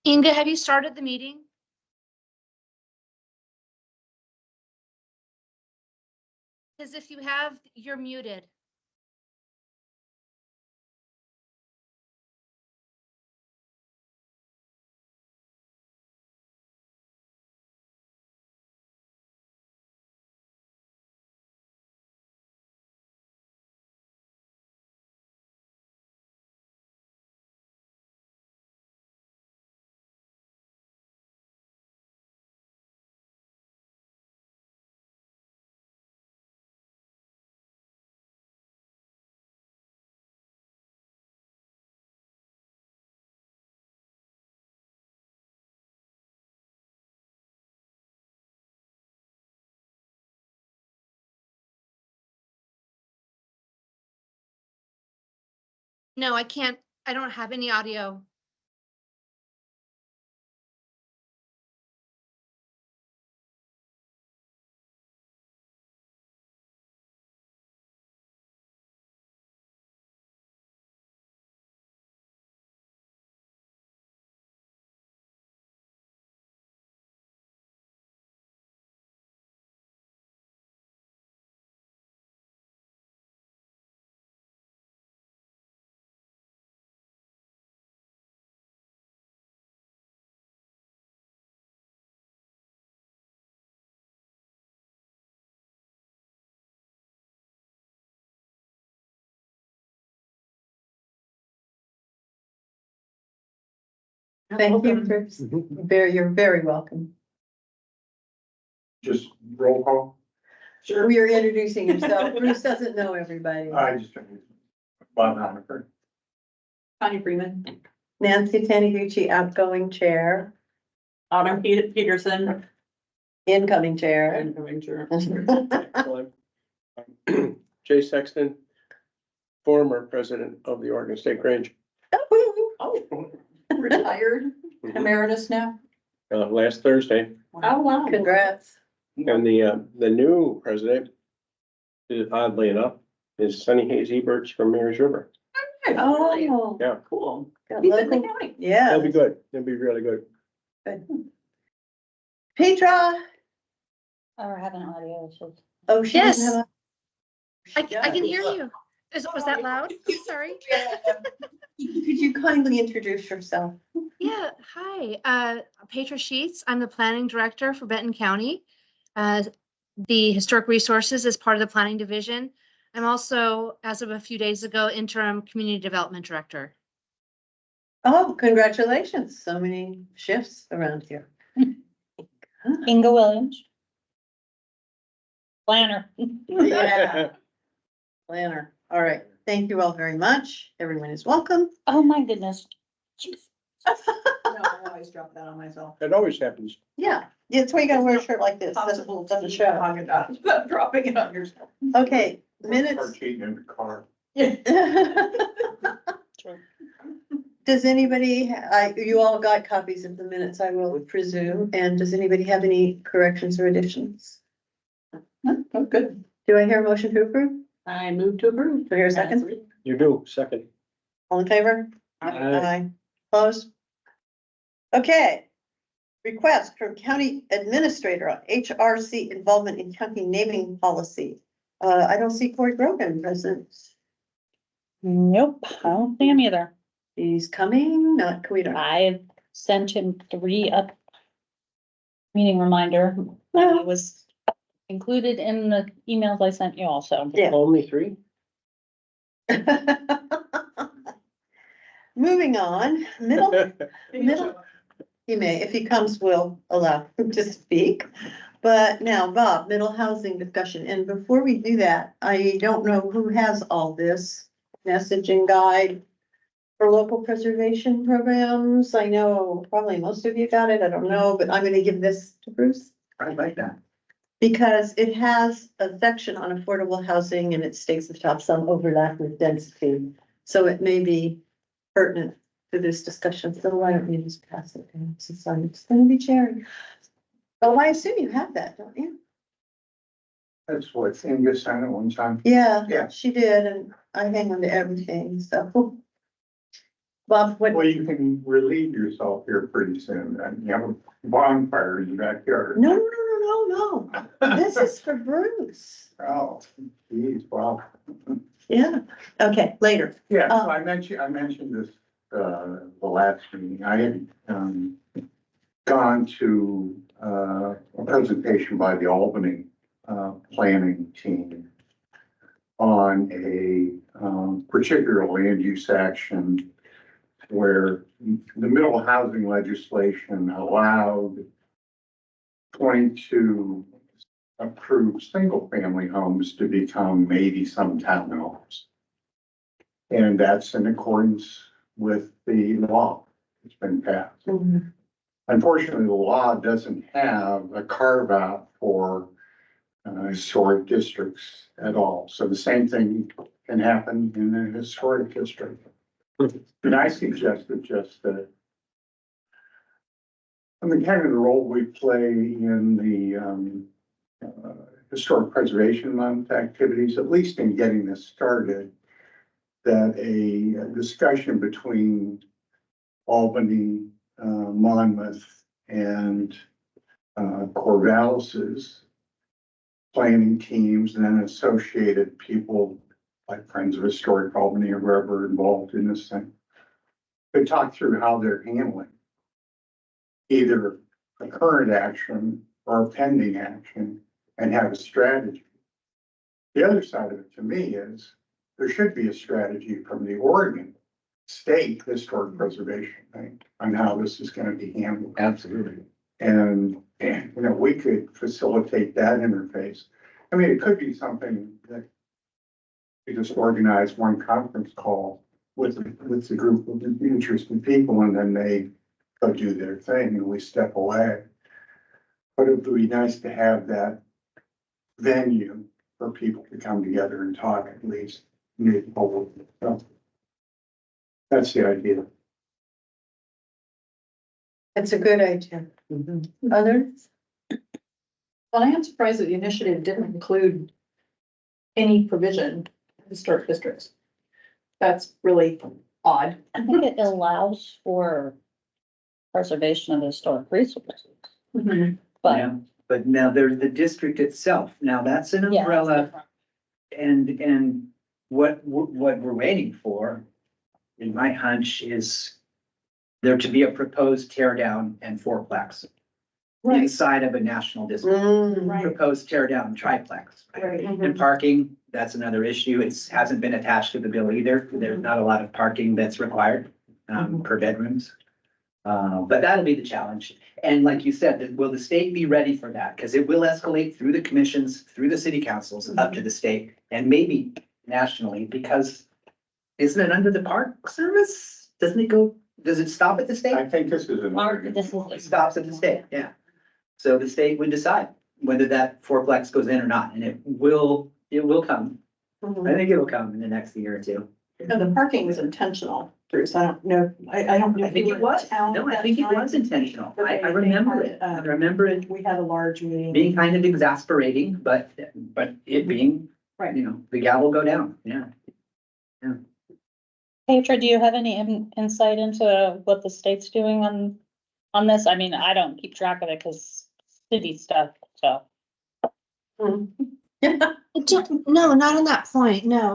Inga, have you started the meeting? Because if you have, you're muted. No, I can't. I don't have any audio. Thank you, Bruce. You're very welcome. Just roll call. Sure. You're introducing yourself. Bruce doesn't know everybody. I just. Bob Honifer. Connie Freeman. Nancy Taniguchi, outgoing chair, Autumn Peterson. incoming chair. Incoming chair. Excellent. Jay Sexton, former president of the Oregon State Grange, Oh, retired emeritus now. last Thursday. Oh, wow. Congrats. And the new president, oddly enough, is Sunny Hayes Eberts from Mary's River. Oh. Yeah. Cool. Got He's in the local- county. Yeah. That'll be good. That'll be really good. Petra. Oh, we're having audio issues. Oh, she Yes. doesn't have I can hear you. Was that loud? I'm sorry. Could you kindly introduce yourself? Yeah, hi. Petra Sheets. I'm the planning director for Benton County. The Historic Resources is part of the planning division. I'm also, as of a few days ago, interim community development director. Oh, congratulations. So many shifts around here. Inga Williams. Planner. Yeah. Planner. All right. Thank you all very much. Everyone is welcome. Oh, my goodness. No, I always drop that on myself. It always happens. Yeah, that's why you gotta wear a shirt like this. Doesn't show. Stop dropping it on yourself. Okay, Start minutes. cheating in the car. Does anybody, you all got copies of the minutes, I will presume, and does anybody have any corrections or additions? Oh, good. Do I hear a motion to approve? I move to approve. Do I hear a second? You do, second. All in favor? Aye. Opposed? Okay. Request from county administrator on HRC involvement in county naming policy. I don't see Corey Brogan present. Nope, I don't see him either. He's coming, not, we don't. I sent him 3 up meeting reminder. It was included in the emails I sent you also. Yeah. Only 3? Moving on, middle, he may, if he comes, we'll allow him to speak. But now, Bob, middle housing discussion, and before we do that, I don't know who has all this messaging guide for local preservation programs. I know probably most of you got it, I don't know, but I'm gonna give this to Bruce. I like that. Because it has a section on affordable housing and it states at the top some overlap with density. So it may be pertinent to this discussion. So why don't you just pass it down since I'm just gonna be chairing? Well, I assume you have that, don't you? That's what Inga signed at one time. Yeah. Yeah. She did, and I hang on to everything, so. Bob, what, Well, you can relieve yourself here pretty soon, and you have a bonfire in your backyard. no, no, no, no, no, this is for Bruce. Oh, geez, wow. Yeah, okay, later. Yeah, so I mentioned this, the last meeting, I had, gone to, a presentation by the Albany, planning team on a, particular land use action where the middle housing legislation allowed 22 approved single-family homes to become maybe some townhomes. And that's in accordance with the law that's been passed. Mhm. Unfortunately, the law doesn't have a carve-out for historic districts at all. So the same thing can happen in a historic district. And I suggested just that, I mean, kind of the role we play in the historic preservation month activities, at least in getting this started, that a discussion between Albany, Monmouth, and Corvallis's planning teams and then associated people like Friends of Historic Albany or whoever involved in this thing, could talk through how they're handling either a current action or a pending action and have a strategy. The other side of it to me is there should be a strategy from the Oregon State Historic Preservation thing on how this is going to be handled. Absolutely. And, you know, we could facilitate that interface. I mean, it could be something that we just organize one conference call with the group of interested people, and then they go do their thing and we step away. But it would be nice to have that venue for people to come together and talk at least. So that's the idea. It's a good idea. Others? Well, I am surprised that the initiative didn't include any provision of historic districts. That's really odd. I think it allows for preservation of historic resources, but. Yeah, but now there's the district itself. Now that's an Yeah, umbrella. And what we're waiting for, in my hunch, is there to be a proposed tear down and fourplex inside of a national district. Mm, Proposed tear down triplex. Right. And parking, that's another issue. It hasn't been attached to the bill either. There's not a lot of parking that's required per bedrooms. But that'll be the challenge. And like you said, will the state be ready for that? Because it will escalate through the commissions, through the city councils, up to the state, and maybe nationally, because isn't it under the Park Service? Doesn't it go, does it stop at the I state? think this is an. Mark, this It is. stops at the state, yeah. So the state would decide whether that fourplex goes in or not, and it will come. mhm. I think it will come in the next year or two. No, the parking was intentional, Bruce. I don't know. I don't know. I think it was. No, I think it was intentional. I remember it. I remember it We had a large meeting. being kind of exasperating, but it being, Right. you know, the gavel go down, yeah. Petra, do you have any insight into what the state's doing on this? I mean, I don't keep track of it because city stuff, so. No, not on that point, no,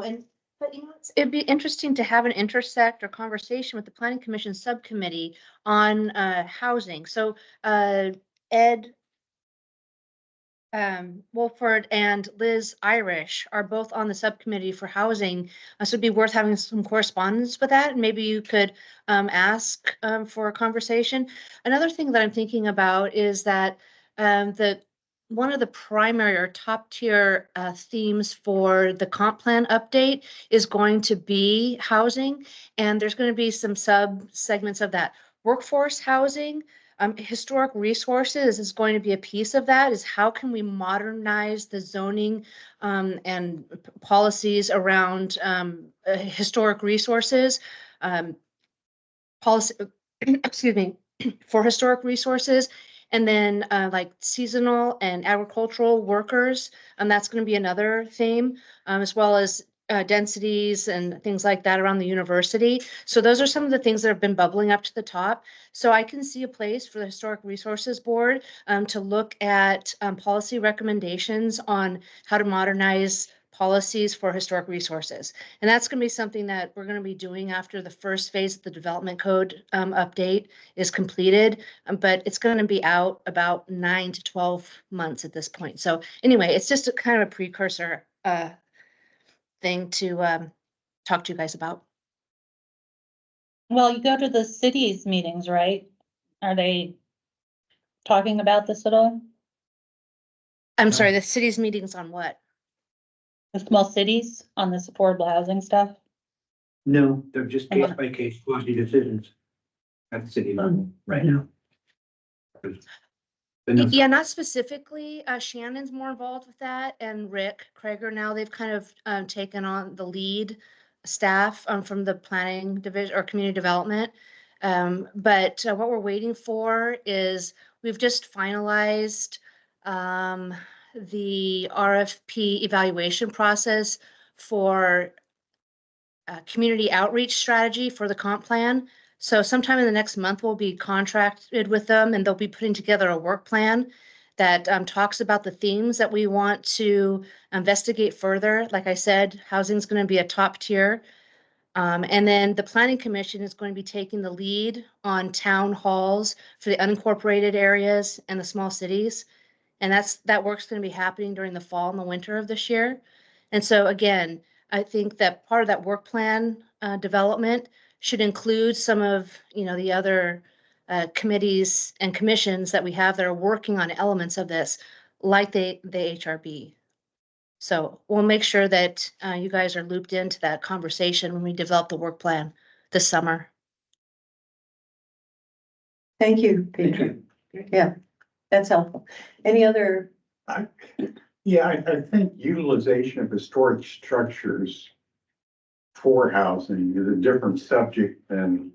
but you know, it'd be interesting to have an intersect or conversation with the planning commission subcommittee on housing, so Ed Wolford and Liz Irish are both on the subcommittee for housing, so it'd be worth having some correspondence with that, and maybe you could ask for a conversation. Another thing that I'm thinking about is that one of the primary or top tier themes for the comp plan update is going to be housing, and there's going to be some sub segments of that. Workforce housing, historic resources is going to be a piece of that. Is how can we modernize the zoning and policies around historic resources, policy, excuse me, for historic resources. And then like seasonal and agricultural workers, and that's going to be another theme, as well as densities and things like that around the university. So those are some of the things that have been bubbling up to the top. So I can see a place for the Historic Resources Board to look at policy recommendations on how to modernize policies for historic resources. And that's going to be something that we're going to be doing after the first phase of the development code update is completed. But it's going to be out about 9 to 12 months at this point. So anyway, it's just a kind of a precursor thing to talk to you guys about. Well, you go to the cities meetings, right? Are they talking about this at all? I'm sorry, the city's meetings on what? The small cities on this affordable housing stuff? No, they're just case by case quasi decisions at the city level right now. Yeah, not specifically. Shannon's more involved with that, and Rick Krager now they've kind of taken on the lead staff from the planning division or community development. But what we're waiting for is we've just finalized the RFP evaluation process for community outreach strategy for the comp plan. So sometime in the next month, we'll be contracted with them and they'll be putting together a work plan that talks about the themes that we want to investigate further. Like I said, housing is going to be a top tier. And then the Planning Commission is going to be taking the lead on town halls for the unincorporated areas and the small cities. And that work's going to be happening during the fall and the winter of this year. And so again, I think that part of that work plan development should include some of, the other committees and commissions that we have that are working on elements of this, like the HRB. So we'll make sure that you guys are looped into that conversation when we develop the work plan this summer. Thank you, Peter. Yeah, that's helpful. Any other? Yeah, I think utilization of historic structures for housing is a different subject than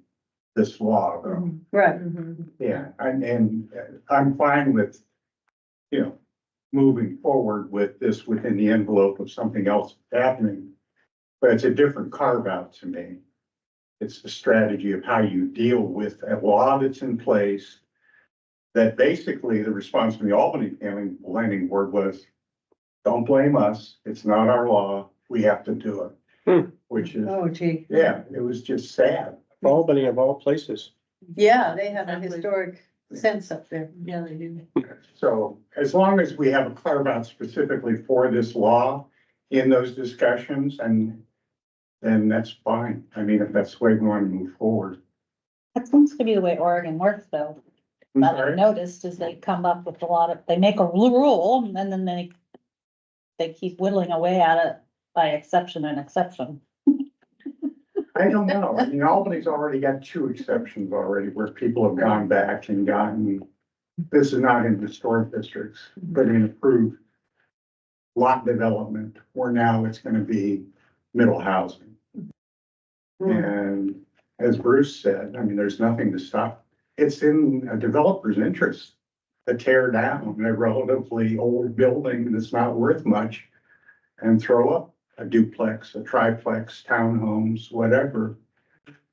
this law, though. Right. Yeah, and I'm fine with, moving forward with this within the envelope of something else happening. But it's a different carve out to me. It's the strategy of how you deal with a law that's in place that basically the response from the Albany County Planning Board was, don't blame us. It's not our law. We have to do it. Which is, Oh, gee. yeah, it was just sad. Albany of all places. Yeah, they have a historic sense up there. Yeah, they do. So as long as we have a carve out specifically for this law in those discussions, and then that's fine. I mean, if that's the way we want to move forward. That seems to be the way Oregon works, though. I'm That I've sorry? noticed is they come up with they make a rule and then they keep whittling away at it by exception and exception. I don't know. I mean, Albany's already got 2 exceptions already where people have gone back and gotten, this is not in historic districts, but in approved lot development, where now it's gonna be middle housing. And as Bruce said, I mean, there's nothing to stop. It's in a developer's interest to tear down a relatively old building that's not worth much and throw up a duplex, a triplex, townhomes, whatever,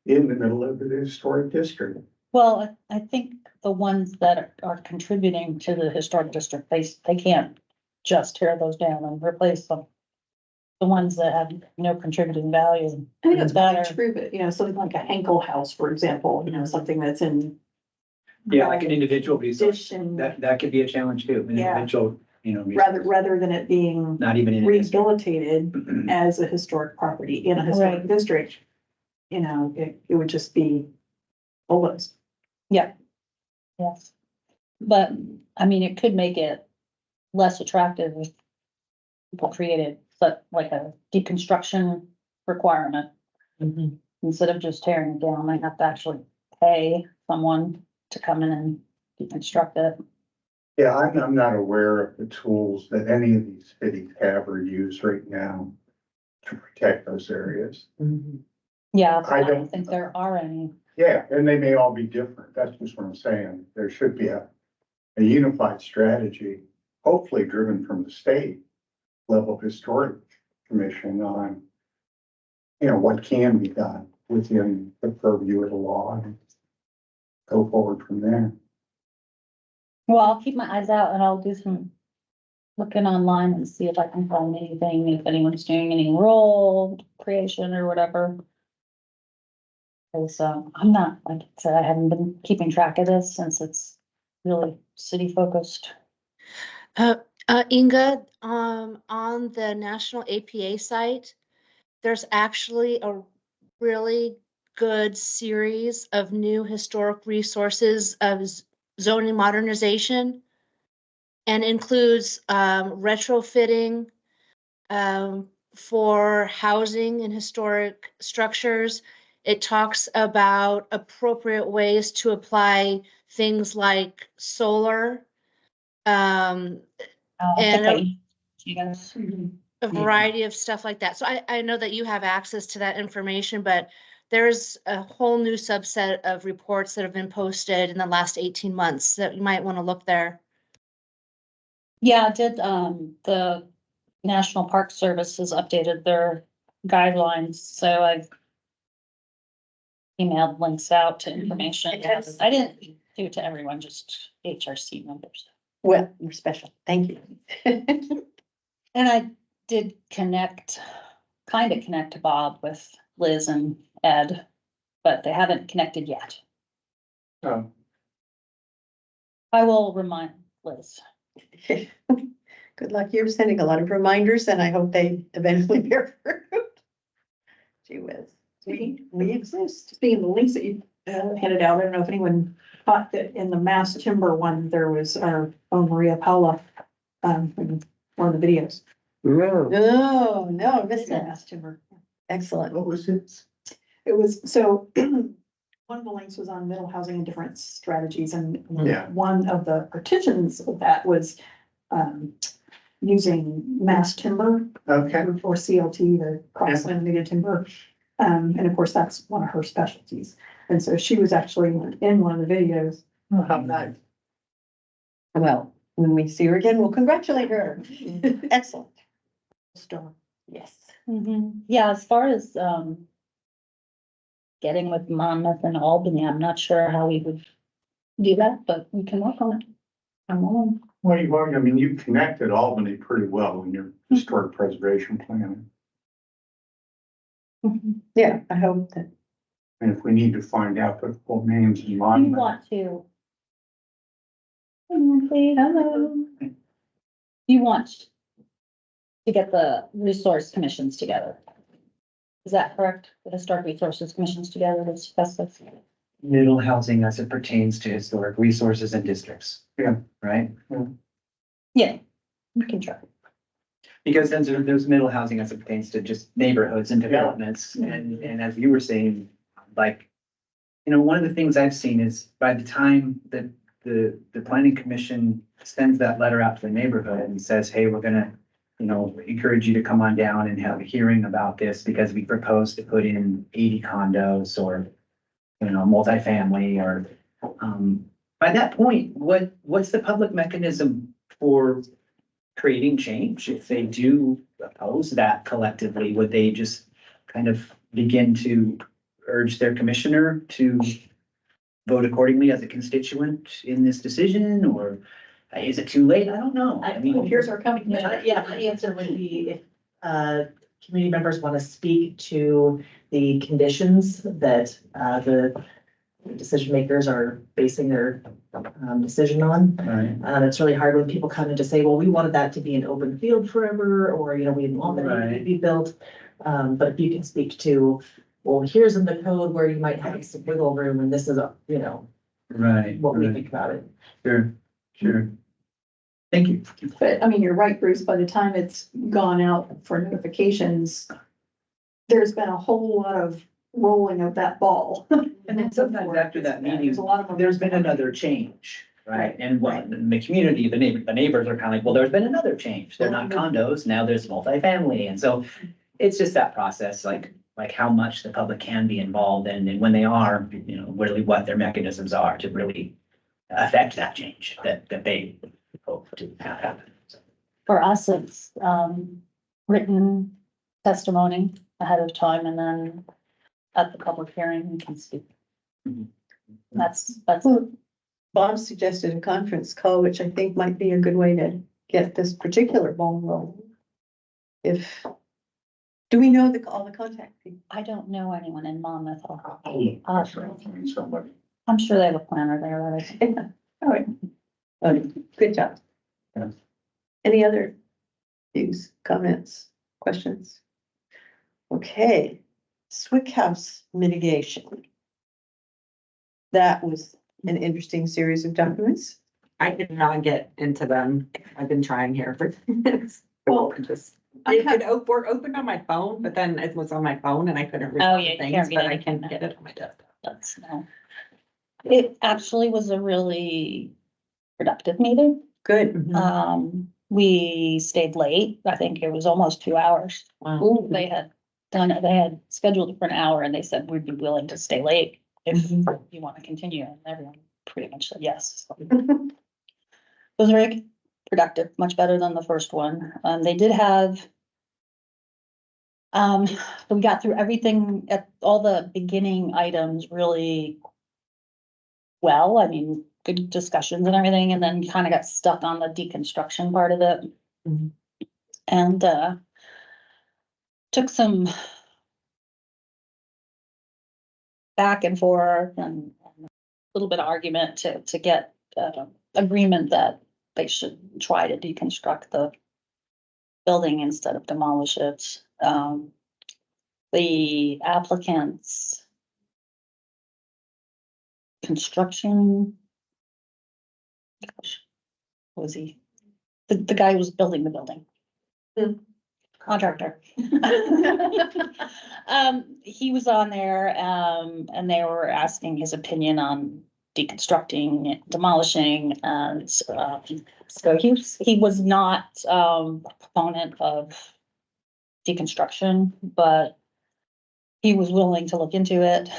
in the middle of the historic district. Well, I think the ones that are contributing to the historic district, they can't just tear those down and replace them. The ones that have no contributing value. I think that's Better. probably true, but something like a Henkel house, for example, something that's in. Yeah, like an individual resource, Addition, that could be a challenge too, an Yeah. individual, resource. rather than it being Not even in. a district. rehabilitated as a historic property in a historic Right. district. It would just be bulldozed. Yes. But, I mean, it could make it less attractive if people created like a deconstruction requirement. Instead of just tearing it down, they have to actually pay someone to come in and deconstruct it. Yeah, I'm not aware of the tools that any of these cities have or use right now to protect those areas. Yeah, I I don't- don't think there are any. Yeah, and they may all be different. That's just what I'm saying. There should be a unified strategy, hopefully driven from the state level historic commission on what can be done within the purview of the law and go forward from there. Well, I'll keep my eyes out and I'll do some looking online and see if I can find anything, if anyone's doing any role creation or whatever. Cause, I'm not, like I said, I haven't been keeping track of this since it's really city focused. Inga, on the National APA site, there's actually a really good series of new historic resources of zoning modernization and includes retrofitting for housing and historic structures. It talks about appropriate ways to apply things like solar, um, I think and you guys. a variety of stuff like that. So I know that you have access to that information, but there's a whole new subset of reports that have been posted in the last 18 months that you might want to look there. Yeah, I did, the National Park Service has updated their guidelines, so I've emailed links out to information. Yes. I didn't do it to everyone, just HRC members. Well, you're special. Thank you. And I did connect to Bob with Liz and Ed, but they haven't connected yet. So, I will remind Liz. Good luck. You're sending a lot of reminders and I hope they eventually bear fruit. Gee whiz. We exist. Speaking of the links that you handed out, I don't know if anyone caught that in the mass timber one, there was our own Maria Paula, in one of the videos. No, I missed Yeah, that. mass timber. Excellent. what was it? It was, so one of the links was on middle housing and different strategies, and Yeah. one of the partitions of that was using mass timber Okay. or CLT, the cross laminated timber. And of course, that's one of her specialties. And so she was actually in one of the videos. How nice. Well, when we see her again, we'll congratulate her. Excellent. Star. Yes. Yeah, as far as, getting with Monmouth and Albany, I'm not sure how we would do that, but we can work on it. I'm on. Well, I mean, you connected Albany pretty well in your historic preservation plan. Yeah, I hope that. And if we need to find out the full names and You monuments. want to? Hello. You want to get the resource commissions together? Is that correct? The historic resources commissions together to discuss this? Middle housing as it pertains to historic resources and districts. Yeah. Right? Yeah, we can try. Because then there's middle housing as it pertains to just neighborhoods and developments, and as you were saying, like, one of the things I've seen is by the time that the planning commission sends that letter out to the neighborhood and says, hey, we're gonna, encourage you to come on down and have a hearing about this because we propose to put in 80 condos or, multifamily or, by that point, what's the public mechanism for creating change? If they do oppose that collectively, would they just kind of begin to urge their commissioner to vote accordingly as a constituent in this decision, or is it too late? I don't know. I mean, Here's our coming. Yeah, my answer would be if, community members want to speak to the conditions that, the decision makers are basing their, decision on. right, It's really hard when people come in to say, well, we wanted that to be an open field forever, or, we didn't want that to Right. be built. But if you can speak to, well, here's in the code where you might have some wiggle room, and this is, right. what we right. think about it. Sure. Thank you. But I mean, you're right, Bruce, by the time it's gone out for notifications, there's been a whole lot of rolling of that ball. And then sometimes after that meeting, There's a lot of. there's been another change, right? And what, in the community, the neighbors are kind of like, well, there's been another change. They're not condos, now there's multifamily. And so it's just that process, like how much the public can be involved and when they are, really what their mechanisms are to really affect that change that they hope to have happen. So, For us, it's, written testimony ahead of time, and then at the public hearing, we can speak. That's, Well, Bob suggested a conference call, which I think might be a good way to get this particular ball rolling. Do we know all the contact people? I don't know anyone in Monmouth. Somebody. I'm sure they have a planner there. That All right. Good job. Yes. Any other views, comments, questions? Okay, Swick House mitigation. That was an interesting series of documents. I did not get into them. I've been trying here for minutes. Well, Just, I it have- opened on my phone, but then it was on my phone and I couldn't read Oh, the yeah, you things, can't read but I anything can now. get it on my desktop. That's no. It actually was a really productive meeting. Good. We stayed late. I think it was almost 2 hours. Wow. They had they had scheduled it for an hour and they said we'd be willing to stay late if you want to continue, and everyone pretty much said yes. So it was very productive, much better than the first one. They did have. So we got through everything at all the beginning items really well. I mean, good discussions and everything, and then kind of got stuck on the deconstruction part of it. Mhm. And took some back and forth and a little bit of argument to get agreement that they should try to deconstruct the building instead of demolish it. The applicants construction. Gosh, what was he? The guy who was building the building. Contractor. He was on there, and they were asking his opinion on deconstructing, demolishing, and, so he was not, a proponent of deconstruction, but he was willing to look into it,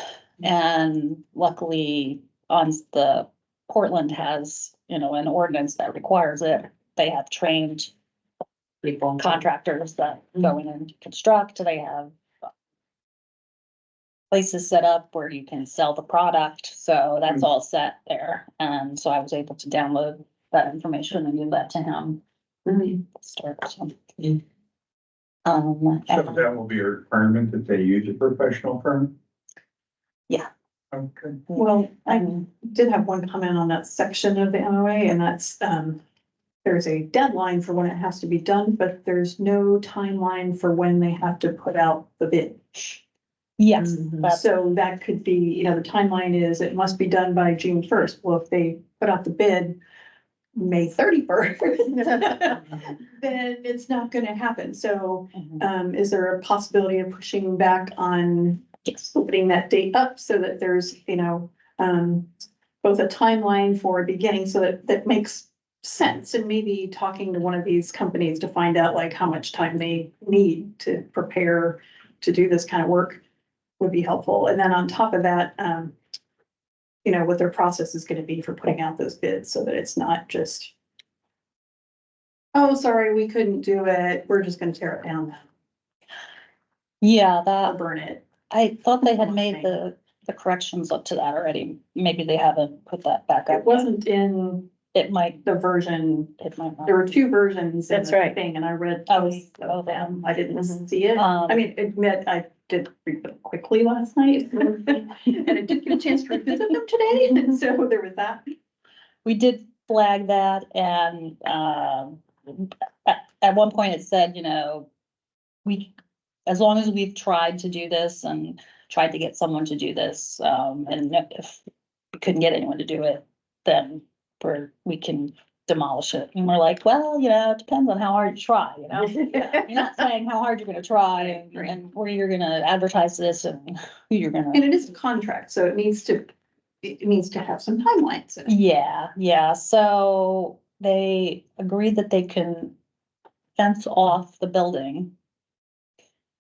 and luckily on the Portland has, an ordinance that requires it. They have trained People. contractors that go in and construct. They have places set up where you can sell the product. So that's all set there. And so I was able to download that information and give that to him. Start. So. Mm. So And that will be a requirement that they use a professional firm? Yeah. Okay. Well, I did have one comment on that section of the MOA, and that's, there's a deadline for when it has to be done, but there's no timeline for when they have to put out the bid. yes, that's, So that could be, the timeline is it must be done by June 1st. Well, if they put out the bid May 31st, then it's not gonna happen. So, is there a possibility of pushing back on yes, opening that date up so that there's, both a timeline for a beginning so that makes sense, and maybe talking to one of these companies to find out like how much time they need to prepare to do this kind of work would be helpful. And then on top of that, what their process is gonna be for putting out those bids so that it's not just, oh, sorry, we couldn't do it. We're just gonna tear it down yeah, or that, burn it. I thought they had made the corrections up to that already. Maybe they haven't put that back up. It wasn't in It might, the version. it might not. There were two versions. in That's the right. Thing, and I read Oh, both of them. I didn't Mhm. see it. Um, I mean, admit, I did read them quickly last night. And I did get a chance to revisit them today, so there was that. We did flag that, and at one point it said, as long as we've tried to do this and tried to get someone to do this, and if we couldn't get anyone to do it, then we can demolish it. And we're like, well, it depends on how hard you try, You're not saying how hard you're gonna try and where you're gonna advertise this and who you're gonna. And it is a contract, so it needs to have some timelines in it. Yeah, so they agreed that they can fence off the building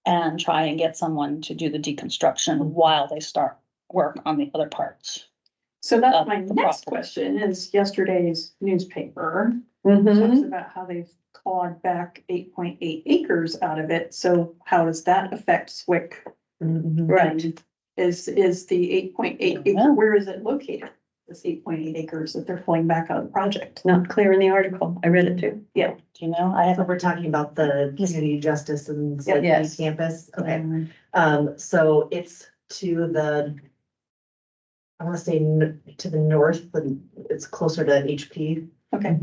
and try and get someone to do the deconstruction while they start work on the other parts. So that's my The next problem. question is yesterday's newspaper Mhm. talks about how they've clawed back 8.8 acres out of it, so how does that affect SWIC? Right. Is the 8.8, Yeah. where is it located? This 8.8 acres that they're pulling back out of the project? Not clear in the article. I read it too. Yeah. Do you know? I So haven't. we're talking about the community justice and safety Yes. campus, okay. um, So it's to the, I wanna say to the north, but it's closer to HP. Okay.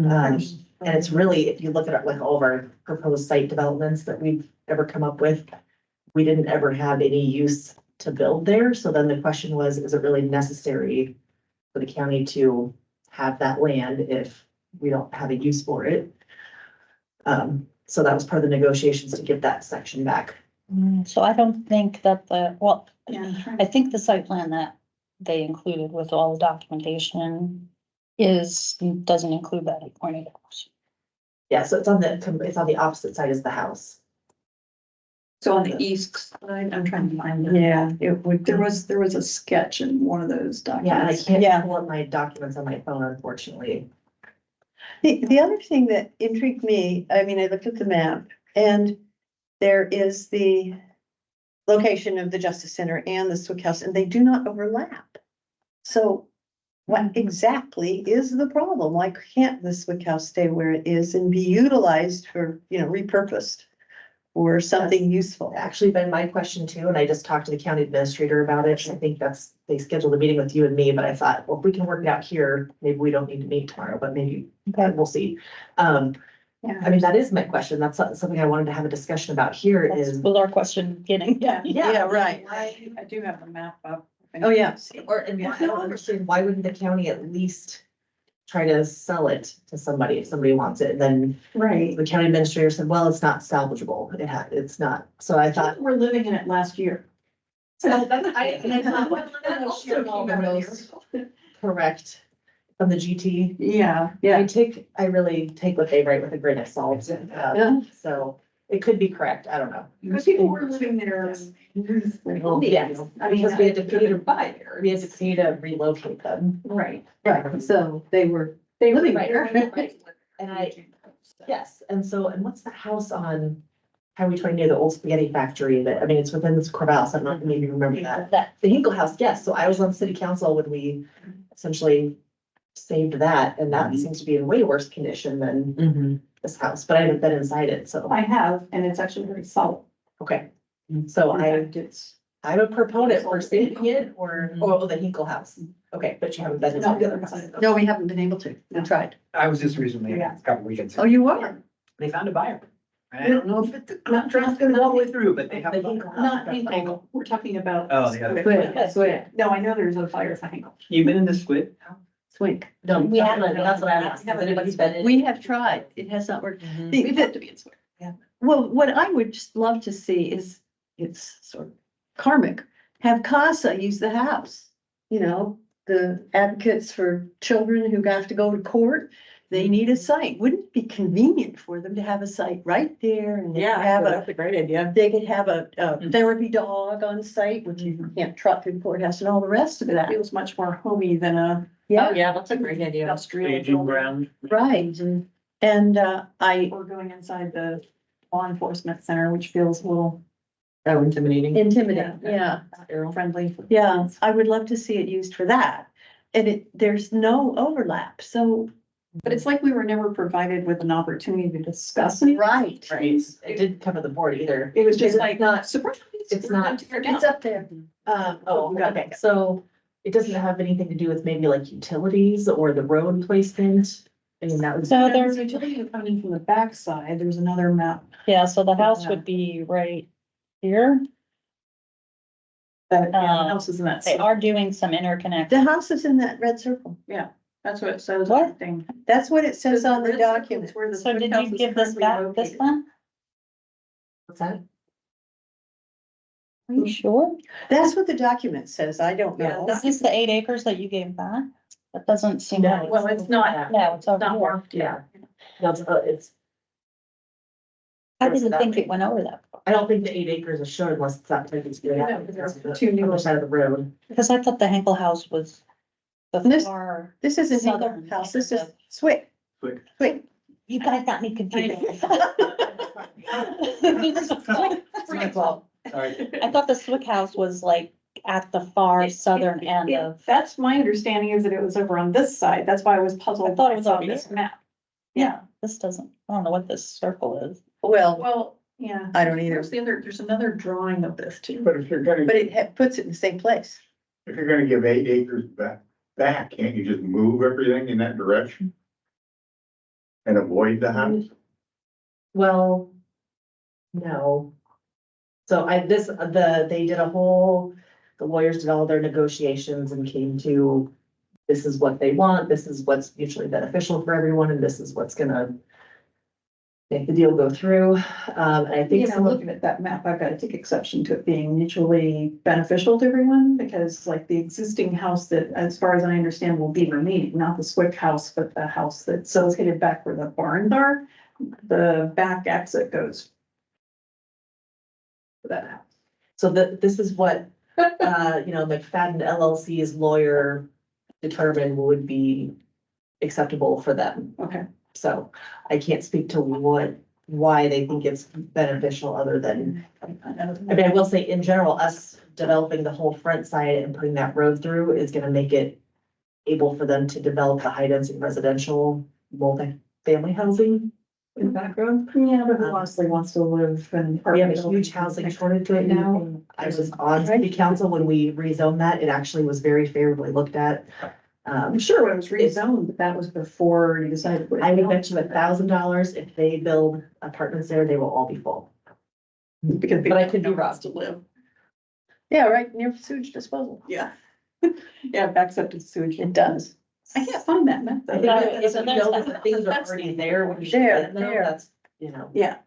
And it's really, if you look at it with all of our proposed site developments that we've ever come up with, we didn't ever have any use to build there. So then the question was, is it really necessary for the county to have that land if we don't have a use for it? So that was part of the negotiations to get that section back. So I don't think that well, Yeah. I think the site plan that they included with all the documentation doesn't include that 8.8 acres. Yeah, so it's on the opposite side as the house. So on the east side, I'm trying to find it. Yeah, it would. There was a sketch in one of those Yeah, and I documents. can't pull up my documents on my phone, unfortunately. The other thing that intrigued me, I mean, I looked at the map and there is the location of the Justice Center and the Swick House, and they do not overlap. So what exactly is the problem? Why can't the Swick House stay where it is and be utilized for, repurposed or something useful? Actually been my question too, and I just talked to the county administrator about it. I think they scheduled a meeting with you and me, but I thought, well, if we can work it out here, maybe we don't need to meet tomorrow, but maybe, we'll see. Yeah. I mean, that is my question. That's something I wanted to have a discussion about here That's is. was our question beginning. Yeah. Yeah, right. I do have the map up. Oh, yeah. And I don't understand, why wouldn't the county at least try to sell it to somebody if somebody wants it? And then Right. the county administrator said, well, it's not salvageable. It's not. So I thought, We're living in it last year. So that's, and I thought, well, that also came out correct from the GT. Yeah. I really take what they write with a grain of salt. Yeah. So it could be correct. I don't know. Because people were living there. Well, yes, because we had to pay to buy there. We had to pay to relocate them. Right. Right, so they were They were living right, there. right. And yes, and what's the house on Highway 20 near the old spaghetti factory it's within this Corvallis. I don't know if maybe you remember that. That, The Hinkle House, yes. So I was on city council when we essentially saved that, and that seems to be in way worse condition than this house, but I haven't been inside it, so, I have, and it's actually very solid. okay. So In fact, it's. I'm a proponent for saving it or, the Hinkle House. Okay, but you haven't been No, the inside other it. side. No, we haven't been able to. We tried. I was just recently, Yeah. a couple weekends Oh, ago. you are? They found a buyer. I don't know if it's Not gonna go all the way through, but they have. a buyer. Not Hinkle, we're talking about. Oh, the other. Squid. No, I know there's a fire for Hinkle. You been in the squid? Swink. No, We haven't. that's what I'm asking. Has anybody been in? We have tried. It has not worked. We've had to be in Swick. Well, what I would just love to see is, it's sort of karmic, have CASA use the house. The advocates for children who have to go to court, they need a site. Wouldn't it be convenient for them to have a site right there? And they could have a great idea. they could have a therapy dog on site, which you can't trot through the courthouse and all the rest of It that. feels much more homey than a Yeah, Yeah, that's a great idea. industrial. building. ground. right. And I Or going inside the law enforcement center, which feels a little Oh, intimidating. intimidate, yeah. friendly. Yeah, I would love to see it used for that. And there's no overlap, so. But it's like we were never provided with an opportunity to discuss it. Right. Right. It didn't come to the board either. It was just It's like, not- surprise. it's we're not- going to tear down. It's up there. Okay, so it doesn't have anything to do with maybe like utilities or the road placement? I mean, that was. So There's there's, a utility coming from the backside. There's another map yeah, so the house would be right here. that, the house is in that. They are doing some interconnect. The house is in that red circle. That's what it says. What? Thing. That's what it says on the red circle document. is where the So did house you is give this currently back, this located. one? What's that? Are you sure? That's what the document says. I don't know. Is this the 8 acres that you gave back? That doesn't seem No, right. Well, it's not, No, it's over not here. marked Yeah. yet. No, it's, I didn't think it went over that, I don't think the 8 acres is shown unless it's that big. It's No, because they're too new. Other side of the road. because I thought the Henkel house was the This- far. This isn't Southern Hinkle House. This is end of- Swick. Quick. Swick. You guys got me confused. My fault. I thought the Swick House was like at the far southern end of, That's my understanding is that it was over on this side. That's why I was puzzled. I thought it when was saw over this here. map. yeah, this doesn't, I don't know what this circle is. Well, Well, yeah. I don't either, There's the other, there's another drawing of this too. But if you're gonna, but it puts it in the same place. if you're gonna give 8 acres back, can't you just move everything in that direction? And avoid the house? Well, no. So they did a whole, the lawyers did all their negotiations and came to, this is what they want, this is what's mutually beneficial for everyone, and this is what's gonna make the deal go through. And I You think know, some of, looking at that map, I've got to take exception to it being mutually beneficial to everyone, because like the existing house that, as far as I understand, will be remaining, not the Swick house, but the house that's located back where the barns are. The back exit goes for that house. so this is what, McFadden LLC's lawyer determined would be acceptable for them. Okay. So I can't speak to why they think it's beneficial other than, I mean, I will say in general, us developing the whole front side and putting that road through is gonna make it able for them to develop the high density residential multi-family housing in the back road. Yeah, but who honestly wants to live and. We have a huge housing shortage right now. I was on city council when we rezoned that. It actually was very favorably looked at. I'm sure when it was rezoned, but that was before you decided. I would bet you $1,000 if they build apartments there, they will all be full. Because But I could be people wrong. have to live. Yeah, right near sewage disposal. Yeah. Yeah, it backs up to sewage. It does. I can't find that map. I though. think if you know that the things are already there when you There, get them, there. that's, Yeah.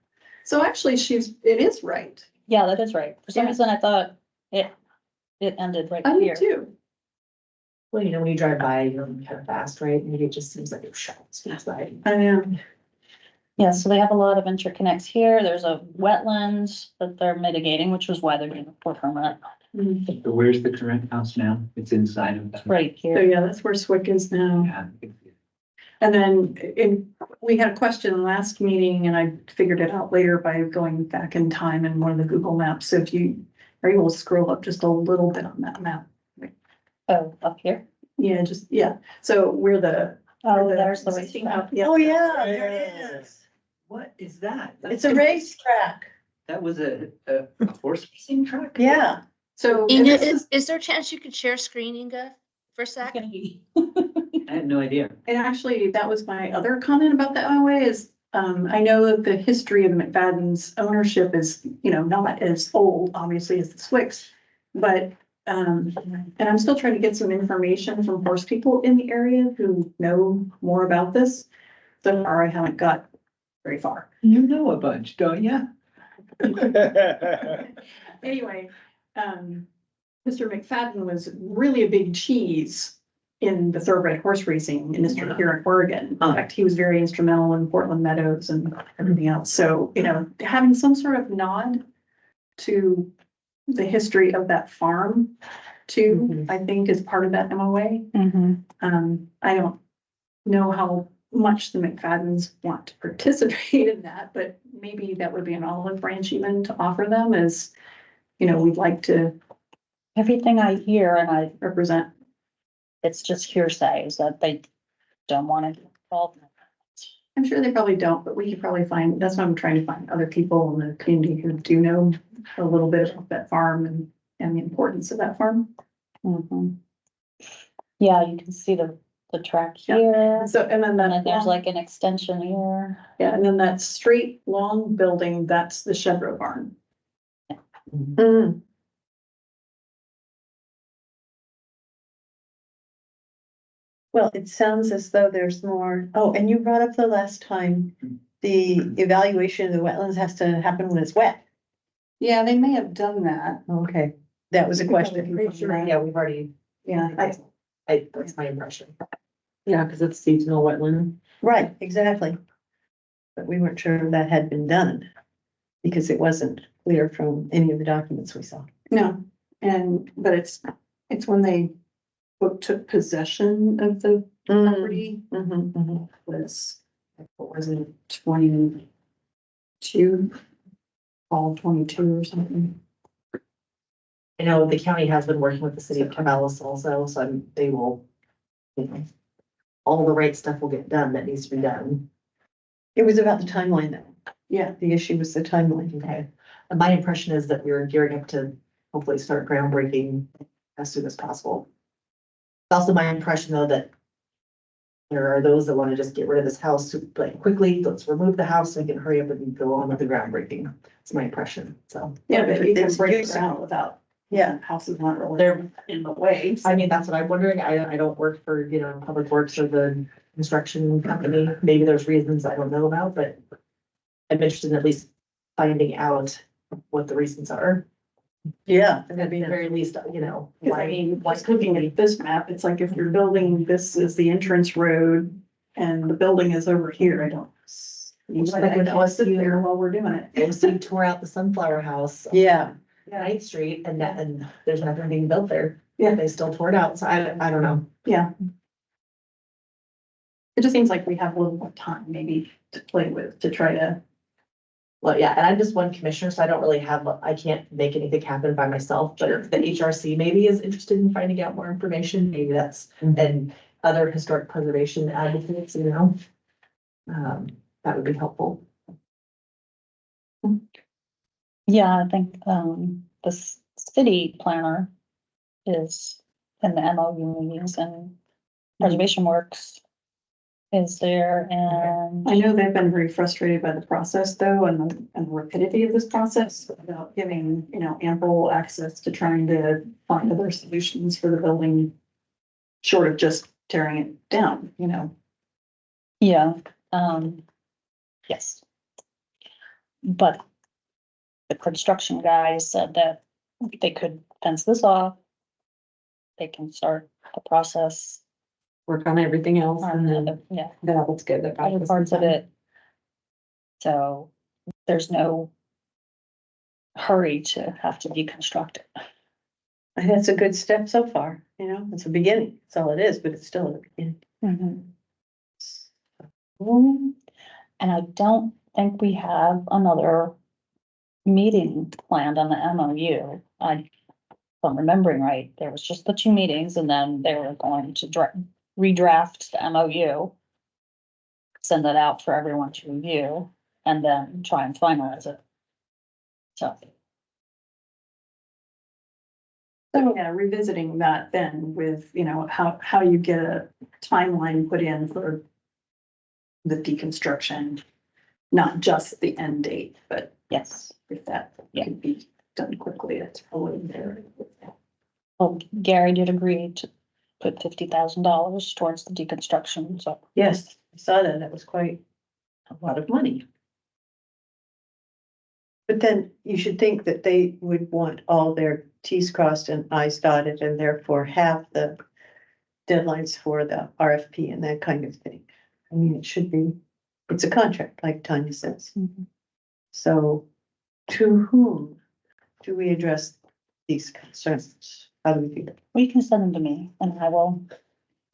So actually, it is right. Yeah, that is right. For some Yeah. reason, I thought it ended right I do here. too. well, when you drive by, kind of fast, right? Maybe it just seems like a shot speeds by. I am. Yeah, so they have a lot of interconnects here. There's a wetland that they're mitigating, which was why they're doing a permit So where's the current house now? It's inside of that. right So here. yeah, that's where Swick is now. Yeah. And then we had a question last meeting and I figured it out later by going back in time in one of the Google Maps. So if you are able to scroll up just a little bit on that map. Oh, up here. Yeah, yeah. So where the. Oh, where there's the existing racetrack. house- Yeah. Oh, yeah, there it is. What is that? It's a racetrack. That was a horse racing track? Yeah. So. Inga, this is- is there a chance you could share screen, Inga, for a It's sec? gonna be- I had no idea. And actually, that was my other comment about the MOA is, I know that the history of the McFadden's ownership is, not as old, obviously, as the Swicks. But, and I'm still trying to get some information from horse people in the area who know more about this. So far, I haven't got very far. You know a bunch, don't you? Anyway, Mr. McFadden was really a big cheese in the thoroughbred horse racing industry here in Oregon. In fact, he was very instrumental in Portland Meadows and everything else. So, having some sort of nod to the history of that farm too, I think is part of that MOA. Mhm. I don't know how much the McFaddens want to participate in that, but maybe that would be an olive branch even to offer them as, we'd like to Everything I hear and represent. it's just hearsay is that they don't want to get involved. I'm sure they probably don't, but we could probably find, that's why I'm trying to find other people in the community who do know a little bit about that farm and the importance of that farm. Mhm. Yeah, you can see the track Yeah. here. So, and then And that, then there's like an extension here. yeah, and then that straight, long building, that's the shed row barn. Mm. Well, it sounds as though there's more, oh, and you brought up the last time, the evaluation of the wetlands has to happen when it's wet. Yeah, they may have done that. Okay, that was a question. Pretty sure, yeah, we've already, Yeah, that's my impression. Yeah, because it's seasonal wetland. Right, exactly. But we weren't sure that had been done, because it wasn't clear from any of the documents we saw. no, but it's when they took possession of the property Mhm, mhm. was what was it, 22? Fall 22 or something. I know the county has been working with the city of Caballos also, so they will, you know, all the right stuff will get done that needs to be done. It was about the timeline though. Yeah. The issue was the timeline. Okay. And my impression is that we're gearing up to hopefully start groundbreaking as soon as possible. It's also my impression though that there are those that want to just get rid of this house like quickly. Let's remove the house so we can hurry up and go on with the groundbreaking. It's my impression, so. Yeah, but you can It's break used- ground without, Yeah, houses not really They're, in the way. I mean, that's what I'm wondering. I don't work for, you know, Public Works or the construction company. Maybe there's reasons I don't know about, but I'm interested in at least finding out what the reasons are. yeah. And at the very least, you know, Cause I why, mean, why just could looking we? at this map, it's like if you're building, this is the entrance road and the building is over here, I don't. Just I like when can't sit OSU there while we're doing it. OSU tore out the Sunflower House. on Yeah, Ninth Street and there's nothing being built there. Yeah. They still tore it out. So I don't know. Yeah. It just seems like we have a little more time maybe to play with, to try to, Well, yeah, and I'm just one commissioner, so I don't really have, I can't make anything happen by myself, but if the HRC maybe is interested in finding out more information, maybe that's, and other historic preservation advocates, you know. That would be helpful. Yeah, I think, city planner is in the MOU meetings and Preservation Works is there and. I know they've been very frustrated by the process though, and the rapidity of this process about giving, ample access to trying to find other solutions for the building. Short of just tearing it down, Yeah, yes. But the construction guys said that they could fence this off. They can start the process Work on everything else on and the then, other, yeah, yeah, that's good. That other parts of it. So there's no hurry to have to deconstruct it. and that's a good step so far, it's a beginning. That's all it is, but it's still a beginning. And I don't think we have another meeting planned on the MOU. If I'm remembering right, there was just the 2 meetings and then they were going to redraft the MOU. Send that out for everyone to review and then try and finalize it. So, So yeah, revisiting that then with, how you get a timeline put in for the deconstruction, not just the end date, but yes. if that Yeah. could be done quickly, it's probably there. Well, Gary did agree to put $50,000 towards the deconstruction, so. Yes, I saw that. That was quite a lot of money. But then you should think that they would want all their Ts crossed and Is dotted and therefore have the deadlines for the RFP and that kind of thing. I mean, it should be, it's a contract, like Tanya says. So to whom do we address these concerns? How do we do that? Well, you can send them to me and I will.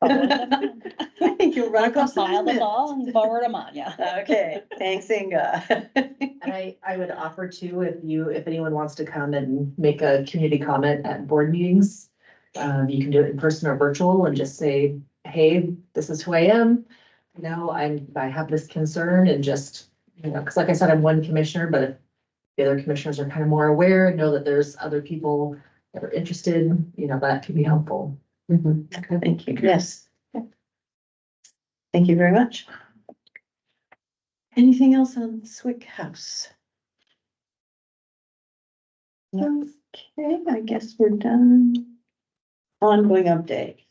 forward them. I think you'll run across the Compile them limit. all and forward them on, yeah. Okay, thanks, Inga. And I would offer too, if anyone wants to come and make a community comment at board meetings, you can do it in person or virtual and just say, hey, this is who I am. I have this concern and just, because like I said, I'm one commissioner, but if the other commissioners are kind of more aware, know that there's other people that are interested, that could be helpful. Okay, thank you. Yes. Thank you very much. Anything else on Swick House? Okay, I guess we're done. Ongoing updates.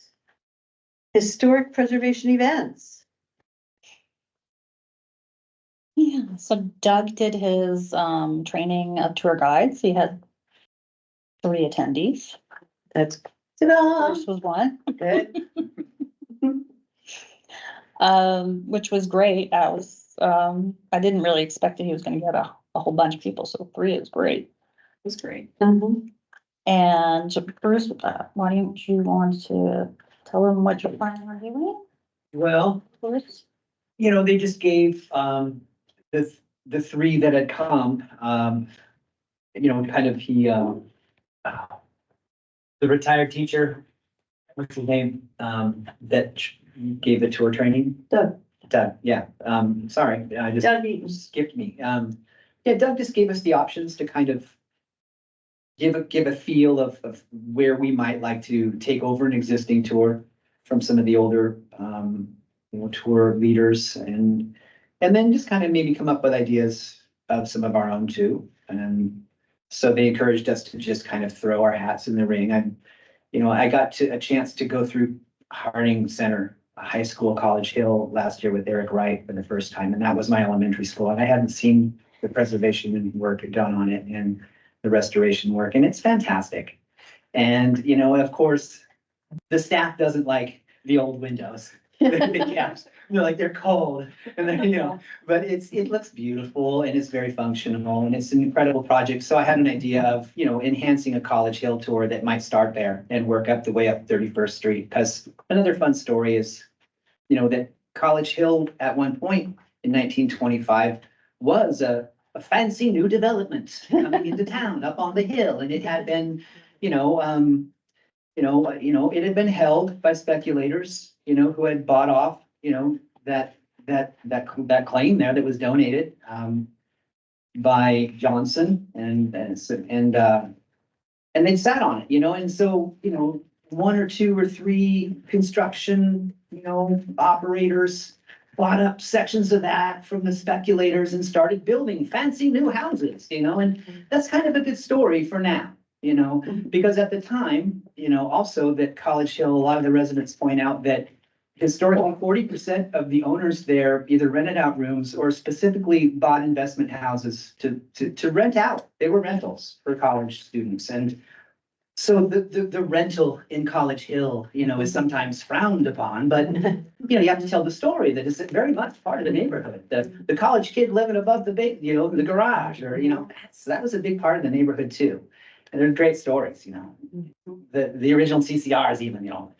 Historic preservation events. Yeah, so Doug did his training of tour guides. He had 3 attendees. That's, ta-da, First was one, good. which was great. I didn't really expect that he was gonna get a whole bunch of people, so 3 is great. It was great. Mhm. And Bruce, why don't you want to tell him what you're planning on doing? Well, Bruce? you know, they just gave, the three that had come, you know, kind of the retired teacher, what's his name, that gave the tour training? Doug. Doug, yeah, sorry, I just Doug Eaton. skipped me. Yeah, Doug just gave us the options to kind of give a feel of where we might like to take over an existing tour from some of the older, you know, tour leaders and then just kind of maybe come up with ideas of some of our own too. And so they encouraged us to just kind of throw our hats in the ring. You know, I got a chance to go through Harding Center High School, College Hill last year with Eric Wright for the first time, and that was my elementary school. And I hadn't seen the preservation work done on it and the restoration work, and it's fantastic. And, you know, of course, the staff doesn't like the old windows. Yeah, they're like, they're cold and then, you know, but it looks beautiful and it's very functional and it's an incredible project. So I had an idea of, you know, enhancing a College Hill tour that might start there and work up the way up 31st Street. Because another fun story is, you know, that College Hill at one point in 1925 was a fancy new development coming into town up on the hill, and it had been, you know, it had been held by speculators, you know, who had bought off, you know, that claim there that was donated by Johnson and they sat on it, you know, and so, you know, one or two or three construction, you know, operators bought up sections of that from the speculators and started building fancy new houses, you know, and that's kind of a good story for now. You know, because at the time, you know, also that College Hill, a lot of the residents point out that historically 40% of the owners there either rented out rooms or specifically bought investment houses to rent out. They were rentals for college students. And so the rental in College Hill, you know, is sometimes frowned upon, but you know, you have to tell the story that it's very much part of the neighborhood. The college kid living above the garage, or, you know, that was a big part of the neighborhood too. And they're great stories, you know. The original CCRs even, you know,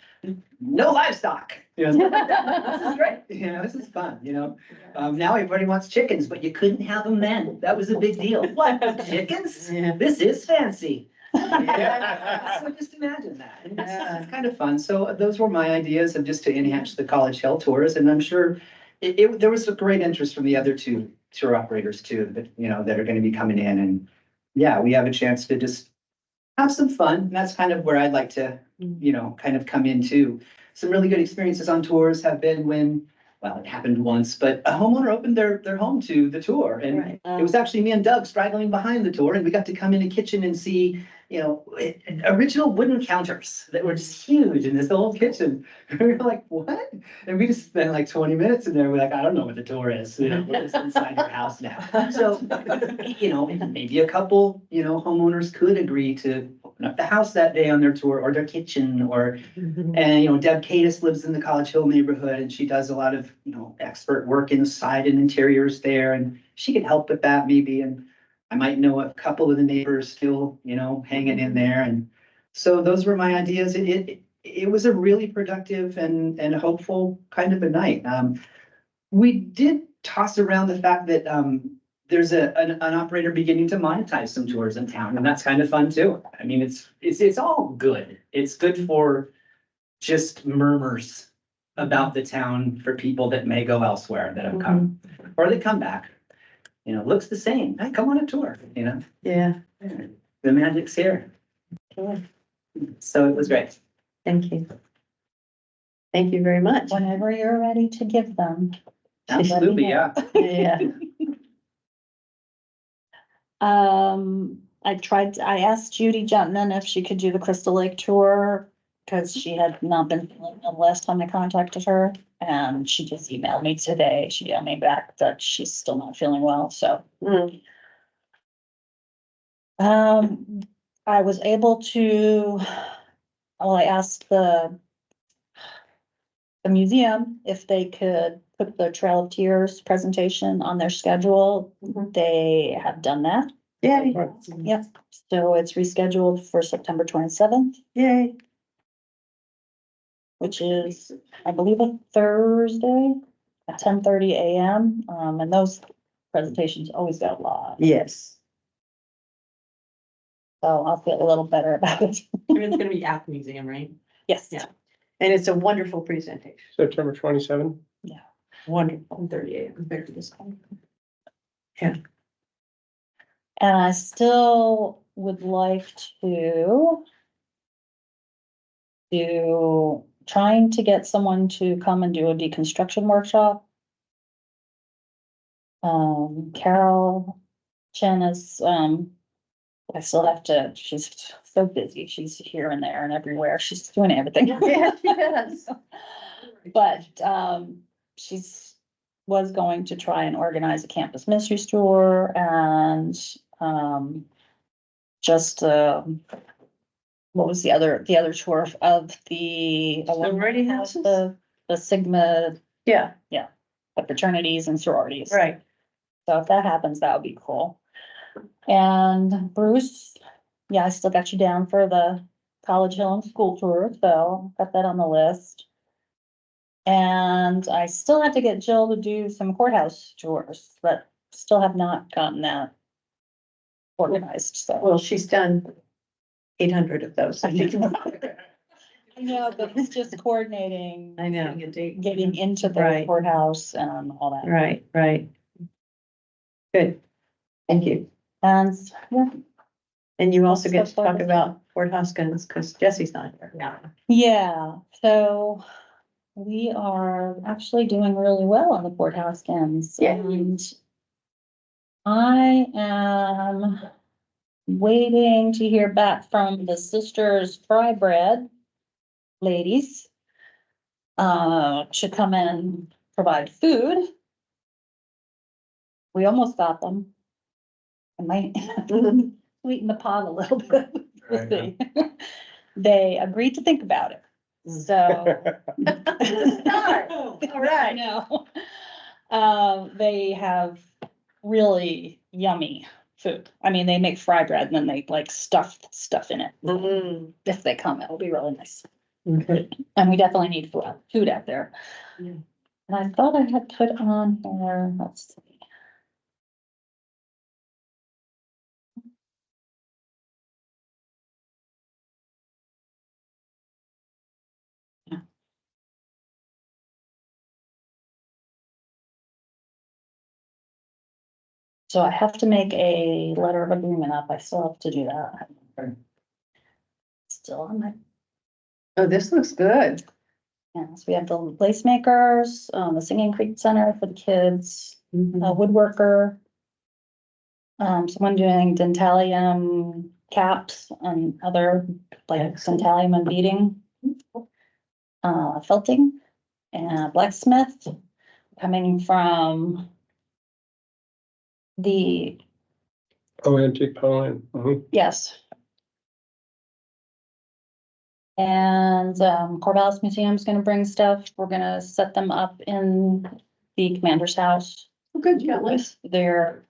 no livestock. You know, this is great. You know, this is fun, you know. Now everybody wants chickens, but you couldn't have them then. That was a big deal. What, chickens? Yeah. This is fancy. Yeah. So just imagine that. And it's kind of fun. So those were my ideas of just to enhance the College Hill tours. And I'm sure there was a great interest from the other two tour operators too, that, you know, that are going to be coming in. And yeah, we have a chance to just have some fun. And that's kind of where I'd like to, you know, kind of come into. Some really good experiences on tours have been when, well, it happened once, but a homeowner opened their home to the tour. And Right. it was actually me and Doug straggling behind the tour, and we got to come in the kitchen and see, you know, original wooden counters that were just huge in this old kitchen. We were like, what? And we just spent like 20 minutes in there. We're like, I don't know what the tour is. You know, we're just inside your house now. So, you know, maybe a couple, you know, homeowners could agree to open up the house that day on their tour, or their kitchen, or, and, you know, Deb Cadis lives in the College Hill neighborhood, and she does a lot of, you know, expert work inside and interiors there, and she could help with that maybe. And I might know a couple of the neighbors still, you know, hanging in there. And so those were my ideas. It was a really productive and hopeful kind of a night. We did toss around the fact that there's an operator beginning to monetize some tours in town, and that's kind of fun too. I mean, it's all good. It's good for just murmurs about the town for people that may go elsewhere that have come, or they come back. You know, looks the same. Hey, come on a tour, you know? Yeah, The magic's here. Sure. So it was great. thank you. Thank you very much. Whenever you're ready to give them. Absolutely, yeah. Yeah. I asked Judy Gentman if she could do the Crystal Lake tour, because she had not been feeling the last time I contacted her, and she just emailed me today. She emailed me back that she's still not feeling well, so. Mm. I was able to, well, I asked the museum if they could put the Trail of Tears presentation on their schedule. Mhm. They have done that. Yay, Yep, so it's rescheduled for September 27th, yay. which is, I believe, a Thursday. at 10:30 AM. And those presentations always got a lot. Yes. So I'll feel a little better about it. It's gonna be at the museum, right? Yes. Yeah. And it's a wonderful presentation. September 27th. Wonderful. 38, compared to this one. And I still would like to trying to get someone to come and do a deconstruction workshop. Carol Chen is, I still have to, she's so busy. She's here and there and everywhere. She's doing everything. Yeah, she does. But, was going to try and organize a campus mystery tour and, just, what was the other tour of the. Sorority houses? The Sigma, Yeah, the fraternities and sororities. right. So if that happens, that would be cool. And Bruce, yeah, I still got you down for the College Hill and school tour, so got that on the list. And I still have to get Jill to do some courthouse tours, but still have not gotten that organized, so. Well, she's done 800 of those. I think. I know, but it's just coordinating, I know. getting into the Right. courthouse and all that. Right, right. Good. Thank you. And, yeah, And you also get to So far, talk about Fort Hoskins because Jesse's not here. Yeah. yeah, so we are actually doing really well on the Fort Hoskins. Yay. And I am waiting to hear back from the Sisters Fry Bread ladies. To come in and provide food. We almost got them. I might sweeten the pot a little bit. We'll see. They agreed to think about it, so. All I right. know. They have really yummy food. I mean, they make fry bread and then they like stuff in it. Mm, If they come, it'll be really nice. okay. And we definitely need food out there. Yeah. And I thought I had put on here, let's see. So I have to make a letter of agreement up. I still have to do that. Still on my, Oh, this looks good. yes, we have the lace makers, the Singing Creek Center for the kids, a woodworker. Someone doing dentalium caps and other like Excellent. dentalium and beading. Felting and blacksmith coming from the, Oh, antique Poland. Mhm. yes. And, Corvallis Museum's gonna bring stuff. We're gonna set them up in the commander's house Oh, good, you got one. with their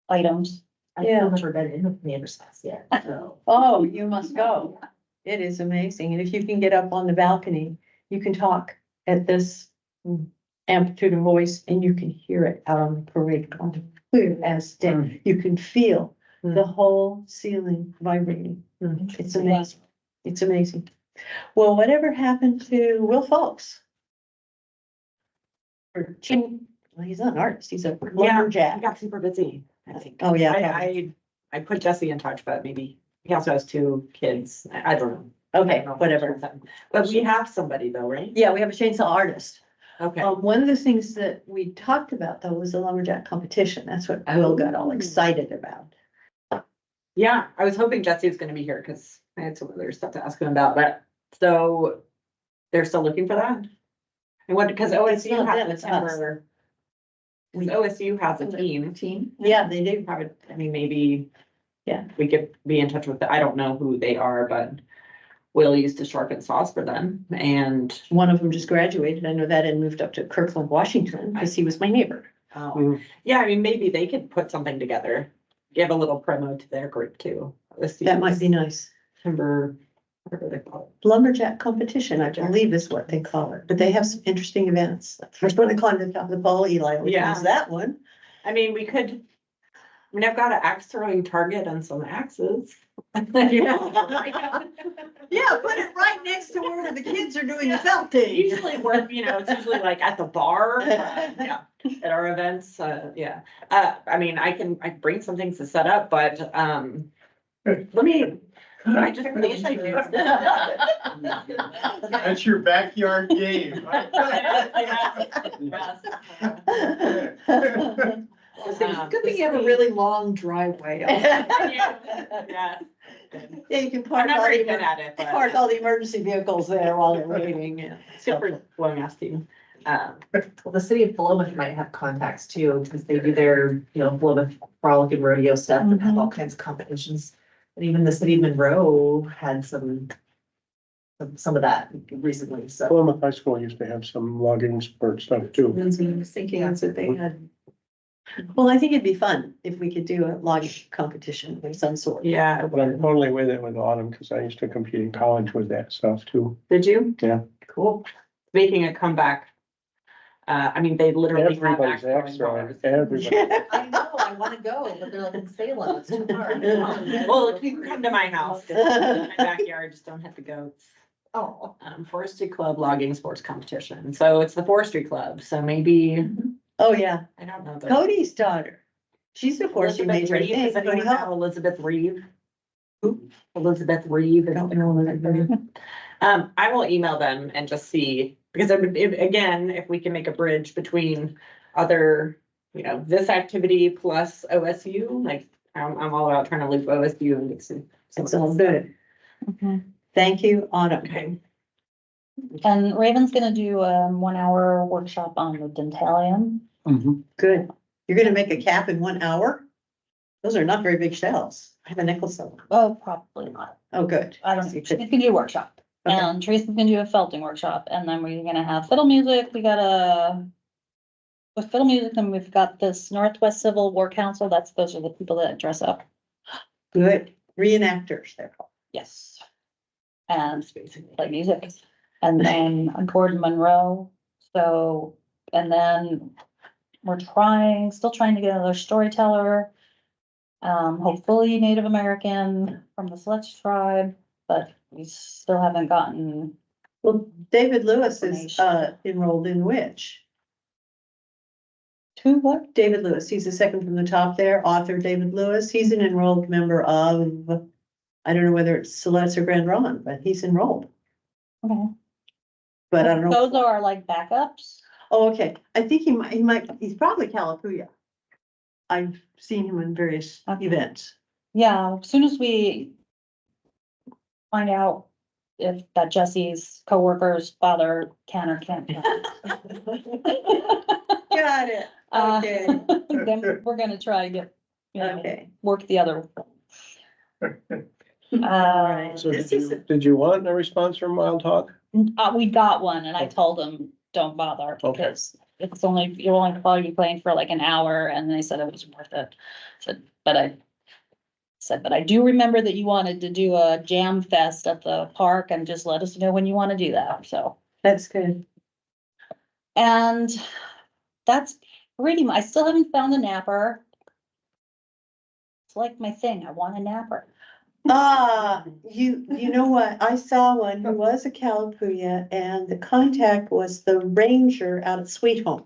items. I've Yeah. never been in the commander's house yet, so. Oh, you must go. It is amazing. And if you can get up on the balcony, you can talk at this amplitude of voice and you can hear it out on the parade ground, clear as day. You can feel the whole ceiling vibrating. It's amazing. It's amazing. Well, whatever happened to Will Folks? Or Jim, well, he's not an artist, he's a I lumberjack. got super busy, I think. Oh, yeah. I put Jesse in touch, but maybe he also has 2 kids. I don't know. Okay, I don't know. whatever. But we have somebody though, right? Yeah, we have a chainsaw artist. Okay. One of the things that we talked about though was the lumberjack competition. That's what Will got all excited about. Yeah, I was hoping Jesse was gonna be here because I had some other stuff to ask him about, but so they're still looking for that? And what, because OSU not them, has it's a us. timber. OSU has a team. Yeah, they do. I mean, maybe. Yeah. We could be in touch with, I don't know who they are, but Will used to sharpen saws for them and. One of them just graduated. I know that and moved up to Kirkland, Washington, because he was my neighbor. Oh, yeah, I mean, maybe they could put something together, give a little promo to their group too. That might be nice. Timber whatever they call Lumberjack competition, I believe is what they call it, but they have some interesting events. First one to climb to the top of the pole, Eli, we Yeah. use that one. it. I mean, I've got an axe throwing target on some axes. Yeah, put it right next to where the kids are doing the felting. Usually work, it's usually like at the bar, yeah, at our events, yeah. I mean, I can bring some things to set up, but, I just wish I did. That's your backyard game. Good thing you have a really long driveway. Yeah. Yeah, you can I'm park not all very the, good at it, but. park all the emergency vehicles there while they're waiting, yeah. Super long ass team. Um, Well, the city of Philomath might have contacts too, because they do their, Philomath frolic and rodeo stuff and have all kinds of competitions. And even the city of Monroe had some of that recently, so. Plymouth High School used to have some logging sport stuff too. I was thinking that's what they had. Well, I think it'd be fun if we could do a logging competition of some sort. Yeah. But I'm totally with it with Autumn, because I used to compete in college with that stuff too. Did you? Yeah. Cool. Making a comeback. I mean, they literally have Everybody's axe axe throwing throwing, bars. everybody. I know, I wanna go, but they're like in Salem, it's too far. Well, you can come to my house, my backyard, just don't have the goats. Oh. Forestry Club logging sports competition, so it's the Forestry Club, so maybe, Oh, yeah, I don't know. the- Cody's daughter. She's a forestry Elizabeth major, I Reeve, think. does anyone Cody know Hall. Elizabeth Reeve? Elizabeth Reeve. Don't know Elizabeth Reeve. I will email them and just see, because again, if we can make a bridge between other, this activity plus OSU, like, I'm all about trying to loop OSU and get some. It's all good. Mhm. Thank you, Autumn. Okay. And Raven's gonna do a 1 hour workshop on the dentalium. Good. You're gonna make a cap in 1 hour? Those are not very big shells. I have a necklace of them. Oh, probably not. Oh, good. I don't know. She's gonna do a workshop. Okay. And Teresa's gonna do a felting workshop, and then we're gonna have fiddle music. We got with fiddle music, then we've got this Northwest Civil War Council. Those are the people that dress up. Good. Reenactors, they're called. Yes. And play music. And then Gordon Monroe. So, and then we're still trying to get another storyteller. Hopefully Native American from the Sledge tribe, but we still haven't gotten. Well, David Lewis is, Information. enrolled in which? To what? David Lewis, he's the second from the top there, author David Lewis. He's an enrolled member of, I don't know whether it's Celeste or Grand Ron, but he's enrolled. Okay. But I don't know. Those are like backups. Oh, okay. I think he's probably Kalapuya. I've seen him in various events. Yeah, as soon as we find out if that Jesse's coworker's father can or can't. Got it. Okay. Then we're gonna try to get, Okay. work the other. right. So did you want a response from Wild Talk? We got one and I told them, don't bother, Okay. because you're only probably playing for like an hour, and they said it was worth it. But I do remember that you wanted to do a jam fest at the park, and just let us know when you want to do that, so. That's good. And that's pretty much, I still haven't found a napper. It's like my thing, I want a napper. You know what? I saw one who was a Kalapuya, and the contact was the ranger out at Sweet Home.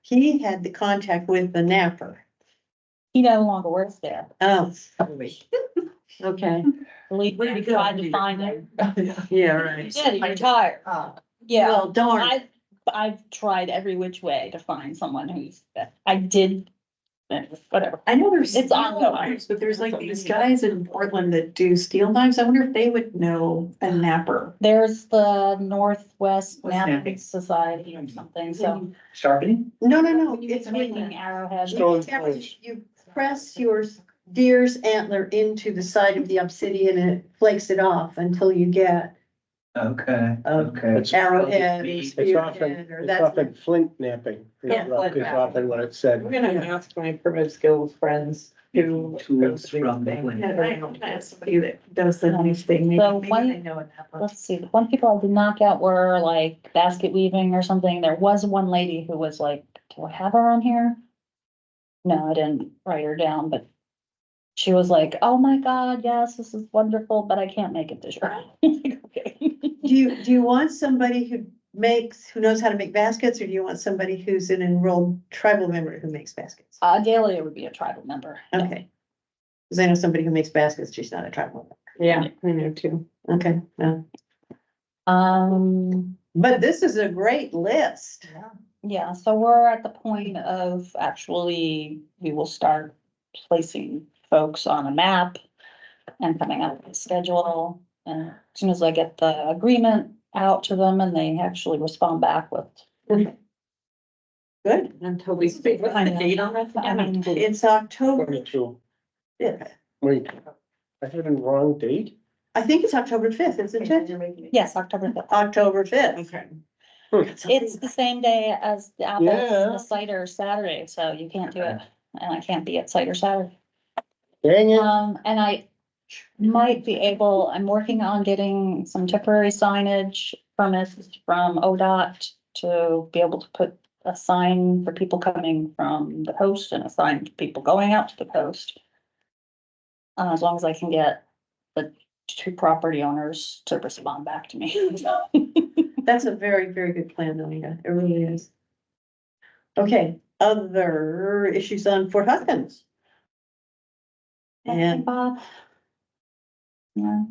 He had the contact with the napper. He no longer works there. Oh. Okay. We tried to find him. Yeah, right. Yeah, he retired. Yeah. Well, darn. I've tried every which way to find someone I did, whatever. I know there's It's steel ongoing. knives, but there's like these guys in Portland that do steel knives. I wonder if they would know a napper. There's the Northwest What's Napping napping? Society or something, so. Sharpening? No, Making it's when arrowheads. Stone place. you press your deer's antler into the side of the obsidian and it flakes it off until you get Okay, okay. It's- Arrowhead or It's spearhead or it's that's. often flint napping is Yeah, flint is napping. often what it said. I'm gonna ask my primitive skills friends who. go Tools to these from the things. flint. Yeah, I know, I have somebody that does the nice thing. Maybe- So maybe one- they know enough. Let's see, the one people I did knock out were like basket weaving or something. There was one lady who was like, do I have her on here? No, I didn't write her down, but she was like, oh my God, yes, this is wonderful, but I can't make it this year. Like, okay. Do you want somebody who knows how to make baskets, or do you want somebody who's an enrolled tribal member who makes baskets? Ideally, it would be a tribal member. Okay. Cause I know somebody who makes baskets, she's not a tribal Yeah, I know too. member. Okay, well, But this is a great list. yeah, so we're at the point of actually, we will start placing folks on a map and coming up with a schedule. And as soon as I get the agreement out to them and they actually respond back with. Good. Until we speak with the date on this I again. mean, It's October 22. 5th. Wait, I had a wrong date? I think it's October 5th, isn't it? yes, October 5th. October 5th. Okay. It's the same day as the apples Yeah. and the cider Saturday, so you can't do it. And I can't be at cider Saturday. Dang it. And I might be able, I'm working on getting some temporary signage permits from ODOT to be able to put a sign for people coming from the coast and a sign for people going out to the coast. As long as I can get the two property owners to respond back to me. That's a very, very good plan, Anita. It really is. Okay, other issues on Fort Huskins? And Bob? Yeah.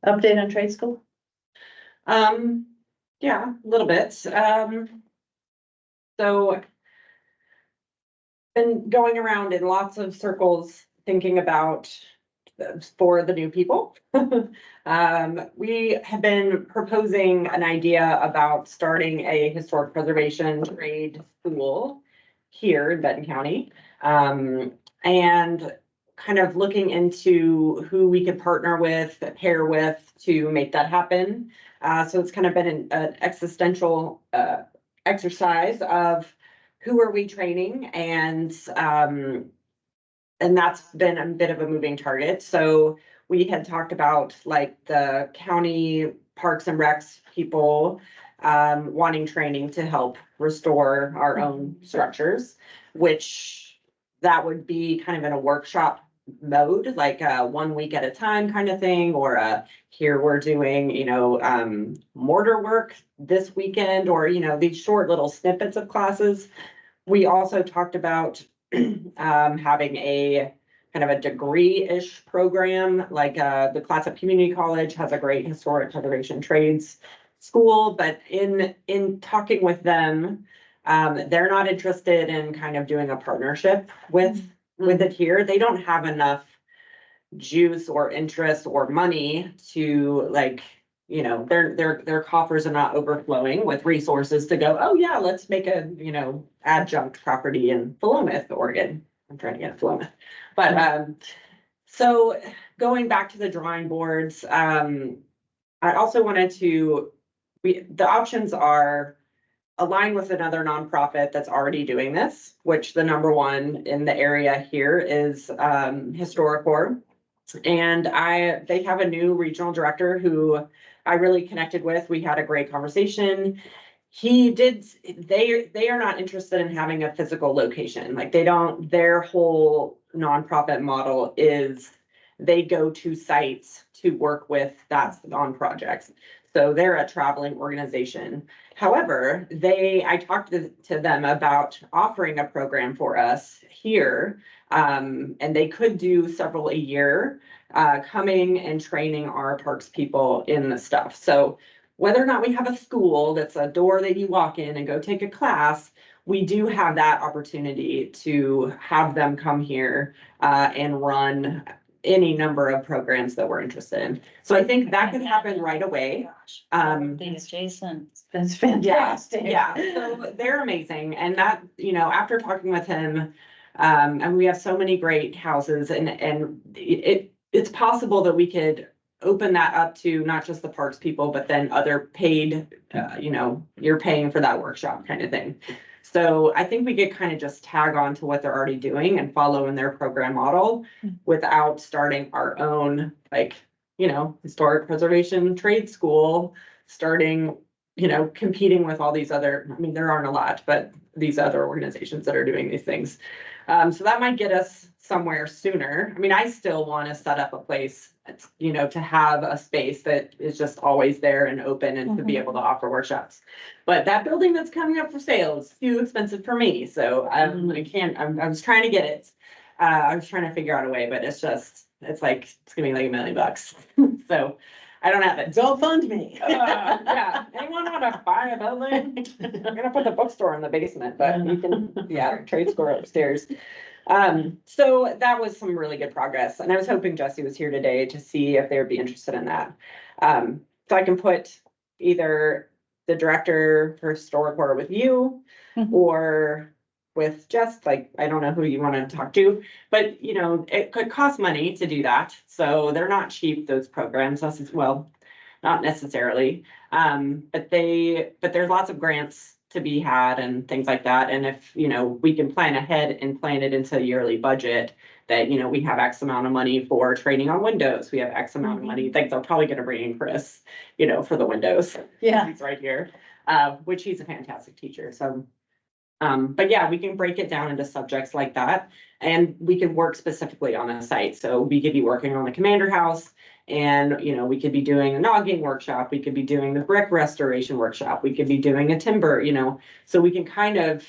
update on trade school? Yeah, a little bit. So been going around in lots of circles thinking about for the new people. We have been proposing an idea about starting a historic preservation trade school here in Benton County. And kind of looking into who we could partner with, pair with to make that happen. So it's kind of been an existential exercise of who are we training, and that's been a bit of a moving target. So we had talked about like the county parks and recs people wanting training to help restore our own structures, which that would be kind of in a workshop mode, like a 1 week at a time kind of thing, or here we're doing, mortar work this weekend, or, these short little snippets of classes. We also talked about having a kind of a degree-ish program, like the Clatsop Community College has a great historic preservation trades school, but in talking with them, they're not interested in kind of doing a partnership with it here. They don't have enough juice or interest or money to their coffers are not overflowing with resources to go, oh yeah, let's make a, adjunct property in Philomath, Oregon. I'm trying to get Philomath. But so going back to the drawing boards, I also wanted to, the options are align with another nonprofit that's already doing this, which the number one in the area here is HistoriCorps. And they have a new regional director who I really connected with. We had a great conversation. They are not interested in having a physical location. Like their whole nonprofit model is they go to sites to work with that's on projects. So they're a traveling organization. However, I talked to them about offering a program for us here. And they could do several a year, coming and training our parks people in the stuff. So whether or not we have a school that's a door that you walk in and go take a class, we do have that opportunity to have them come here and run any number of programs that we're interested in. So I think that could happen right away. The adjacent. That's fantastic. Yeah, so they're amazing. And that, after talking with him, and we have so many great houses, and it's possible that we could open that up to not just the parks people, but then other paid, you're paying for that workshop kind of thing. So I think we could kind of just tag on to what they're already doing and follow in their program model without starting our own, like, historic preservation trade school, starting, competing with all these other, I mean, there aren't a lot, but these other organizations that are doing these things. So that might get us somewhere sooner. I mean, I still want to set up a place, to have a space that is just always there and open and to be able to offer workshops. But that building that's coming up for sale is too expensive for me. So I was trying to get it. I was trying to figure out a way, but it's gonna be like $1 million. So I don't have it. Don't fund me. Yeah, anyone want to buy a building? I'm gonna put the bookstore in the basement, but you can, trade school upstairs. So that was some really good progress, and I was hoping Jesse was here today to see if they would be interested in that. So I can put either the director for historic order with you or with Jess, like, I don't know who you want to talk to, but it could cost money to do that. So they're not cheap, those programs, well, not necessarily. But there's lots of grants to be had and things like that. And if, we can plan ahead and plan it into a yearly budget that, we have X amount of money for training on Windows. We have X amount of money. Thanks, I'm probably gonna bring in Chris, for the Windows. Yeah. He's right here, which he's a fantastic teacher. So, but yeah, we can break it down into subjects like that, and we can work specifically on a site. So we could be working on the commander house, and we could be doing a nogging workshop. We could be doing the brick restoration workshop. We could be doing a timber, so we can kind of,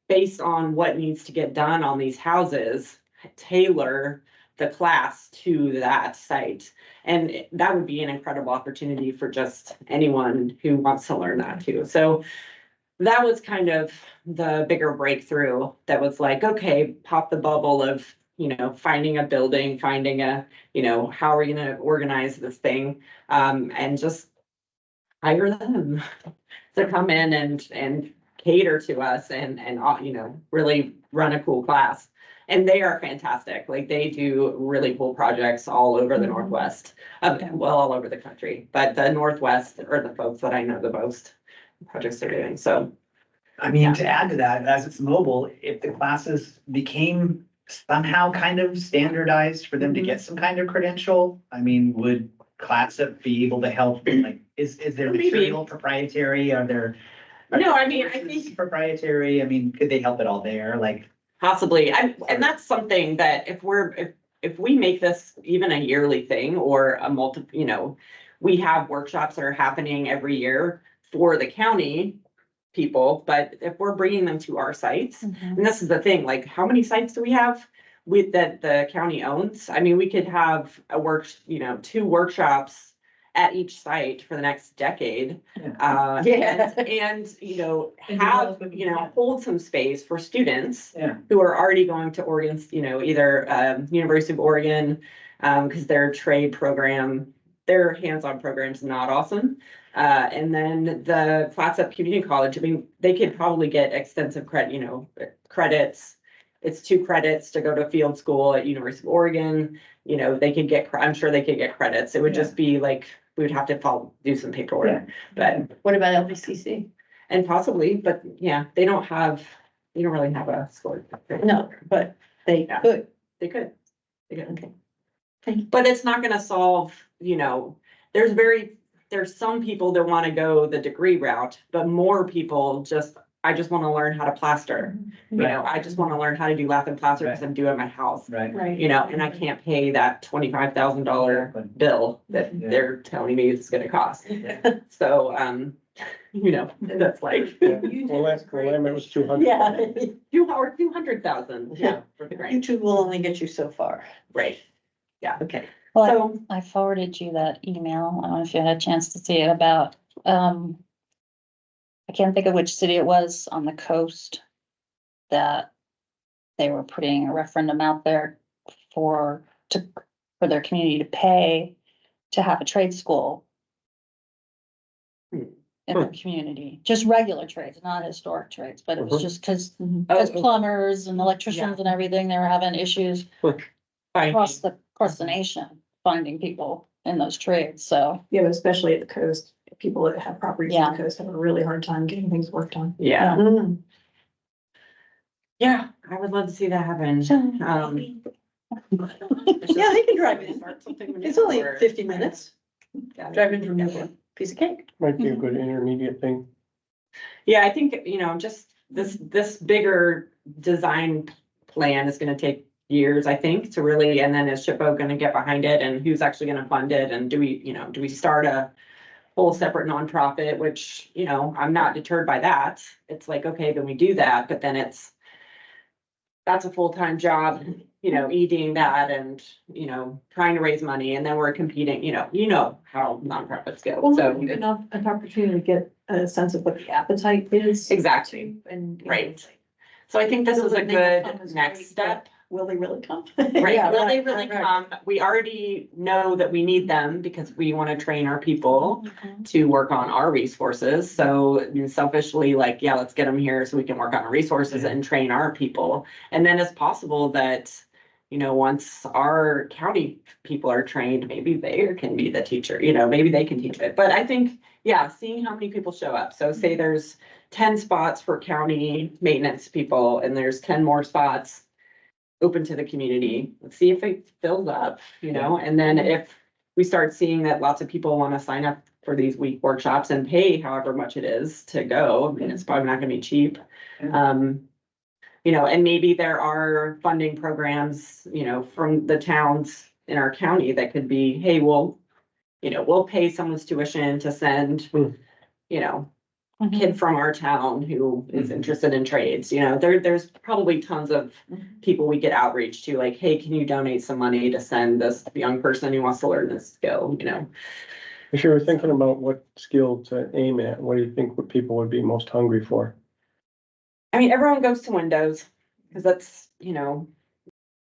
based on what needs to get done on these houses, tailor the class to that site. And that would be an incredible opportunity for just anyone who wants to learn that too. So that was kind of the bigger breakthrough that was like, okay, pop the bubble of, finding a building, finding a, how are we gonna organize this thing? And just hire them to come in and cater to us and, really run a cool class. And they are fantastic. Like, they do really cool projects all over the Northwest, well, all over the country, but the Northwest are the folks that I know the most projects they're doing. So, I mean, to add to that, as it's mobile, if the classes became somehow kind of standardized for them to get some kind of credential, I mean, would ClassUp be able to help? Like, is their Maybe. material proprietary? Are there? No, I mean, I courses think proprietary. I mean, could they help at all there? Like, possibly, and that's something that if we make this even a yearly thing or a we have workshops that are happening every year for the county people, but if we're bringing them to our sites, and this is the thing, like, how many sites do we have with that the county owns? I mean, we could have 2 workshops at each site for the next decade. Yeah. And have, hold some space for students Yeah. who are already going to Oregon, either University of Oregon, because their trade program, their hands-on program's not awesome. And then the ClassUp Community College, I mean, they could probably get extensive credits. It's 2 credits to go to field school at University of Oregon. They could get, I'm sure they could get credits. It would just be like, we would have to do some paperwork, but, What about LVCC? and possibly, but yeah, they don't really have a score. No, but they Yeah. could. They could. Okay. Thank you. But it's not gonna solve, there's some people that wanna go the degree route, but more people I just wanna learn how to plaster. I just wanna learn how to do lath and plaster because I'm doing my house. right. Right. And I can't pay that $25,000 bill that Yeah. they're telling me it's gonna cost. So, that's like, Well, limit was 200. Yeah, 200,000, Yeah. for the grant, YouTube will only get you so far. right? Okay. Well, So, I forwarded you that email. I don't know if you had a chance to see it about, I can't think of which city it was on the coast that they were putting a referendum out there for their community to pay to have a trade school in the community, just regular trades, not historic trades, but it was just because plumbers and electricians and everything, they were having issues across the nation, finding people in those trades, so. Yeah, but especially at the coast, people that have properties on the coast have a really hard time getting things worked on. Yeah, Mm. yeah, I would love to see that happen. Yeah, they can drive in. It's only 50 minutes. Drive in from Newport, piece of cake. Might be a good intermediate thing. Yeah, I think, you know, just this bigger design plan is gonna take years, I think, to really, and then is SHPO gonna get behind it and who's actually gonna fund it? And do we start a whole separate nonprofit, which, you know, I'm not deterred by that. It's like, okay, then we do that, but then that's a full-time job, you know, eating that and, you know, trying to raise money and then we're competing, you know how nonprofits go, Well, so. an opportunity to get a sense of what the appetite is. Exactly. And. you know, Right. So I think this is a Will they come good is next great, step. Will they really come? Right, Yeah, will they right, really right. come? We already know that we need them because we want to train our people to work on our resources. So I mean, selfishly, like, yeah, let's get them here so we can work on our resources and train our people. And then it's possible that, you know, once our county people are trained, maybe they can be the teacher, you know, maybe they can teach it. But I think, yeah, seeing how many people show up. So say there's 10 spots for county maintenance people and there's 10 more spots open to the community. Let's see if it fills up, you know, and then if we start seeing that lots of people want to sign up for these week workshops and pay however much it is to go, I mean, it's probably not gonna be cheap. You know, and maybe there are funding programs, you know, from the towns in our county that could be, hey, we'll pay someone's tuition to send, you know, kid from our town who is interested in trades, you know, there's probably tons of people we get outreach to, like, hey, can you donate some money to send this young person who wants to learn this skill, you know? If you were thinking about what skill to aim at, what do you think what people would be most hungry for? I mean, everyone goes to windows, because that's, you know,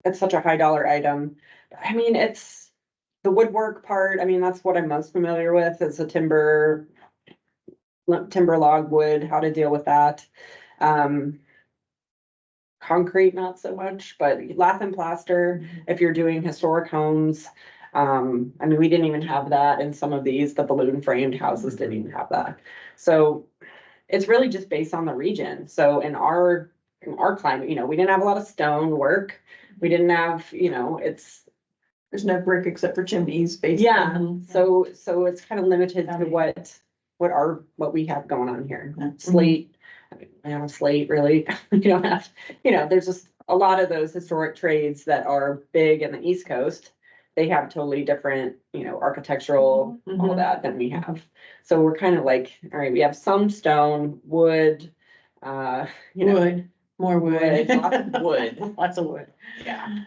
it's such a high dollar item. I mean, it's the woodwork part, I mean, that's what I'm most familiar with, is the timber log wood, how to deal with that. Concrete, not so much, but lath and plaster, if you're doing historic homes. I mean, we didn't even have that in some of these, the balloon framed houses didn't even have that. So it's really just based on the region. So in our climate, you know, we didn't have a lot of stone work. We didn't have, you know, There's no brick except for chimneys, basically. yeah, so it's kind of limited to what we have going on here. Slate, I mean, I don't have slate really. You don't have, you know, there's just a lot of those historic trades that are big in the East Coast. They have totally different, you know, architectural, all that than we have. So we're kind of like, all right, we have some stone, wood, you know. Wood, more wood. Lots of wood. Lots of wood. Yeah.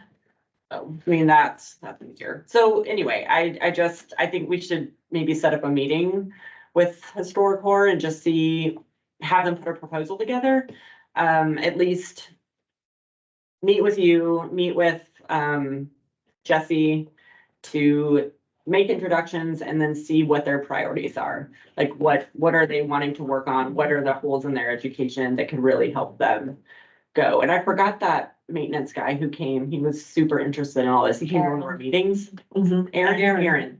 So, I mean, that's easier. So anyway, I think we should maybe set up a meeting with HistoriCorps and just have them put a proposal together. At least meet with you, meet with, Jesse to make introductions and then see what their priorities are. Like, what are they wanting to work on? What are the holes in their education that could really help them go? And I forgot that maintenance guy who came, he was super interested in all this. He came to one of our meetings. Aaron.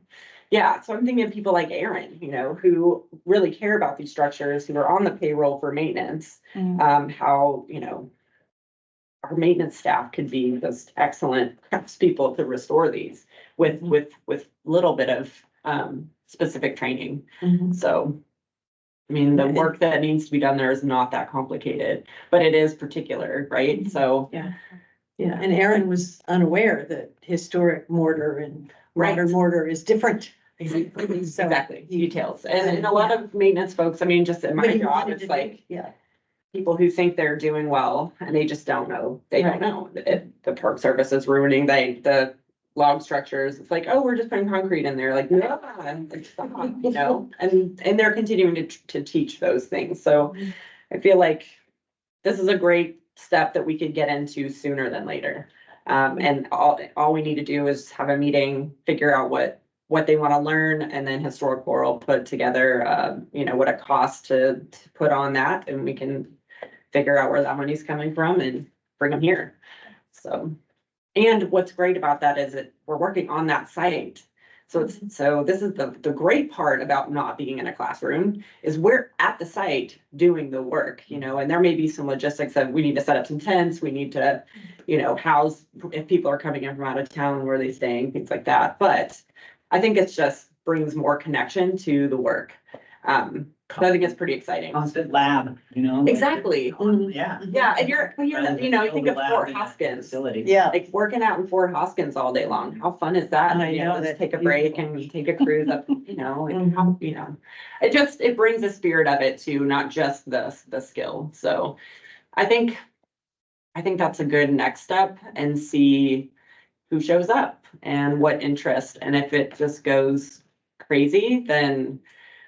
Yeah, so I'm thinking of people like Aaron, you know, who really care about these structures, who are on the payroll for maintenance. How, you know, our maintenance staff could be just excellent craftspeople to restore these with little bit of specific training. So, I mean, the work that needs to be done there is not that complicated, but it is particular, right? So. Yeah, and Aaron was unaware that historic mortar and modern mortar is different. Exactly, details. And a lot of maintenance folks, I mean, just in my job, it's like. Yeah. People who think they're doing well and they just don't know. They don't know. The Park Service is ruining the log structures. It's like, oh, we're just putting concrete in there. Like, yeah, and stop, you know, and they're continuing to teach those things. So I feel like this is a great step that we could get into sooner than later. And all we need to do is have a meeting, figure out what they want to learn, and then HistoriCorps will put together, you know, what it costs to put on that, and we can figure out where that money's coming from and bring them here. So, and what's great about that is that we're working on that site. So this is the great part about not being in a classroom is we're at the site doing the work, you know, and there may be some logistics of we need to set up some tents, we need to, you know, house, if people are coming in from out of town, where are they staying, things like that. But I think it's just brings more connection to the work. So I think it's pretty exciting. Constant lab, you know? Exactly. Yeah. Yeah, and you know, you think of Fort Lab in a Hoskins. Facility. Yeah. Like working out in Fort Hoskins all day long. How fun is that? I You know, let's that's take a break and take a cruise up, you know, and how, you know. It brings the spirit of it to not just the skill. So I think that's a good next step, and see who shows up and what interest. And if it just goes crazy, then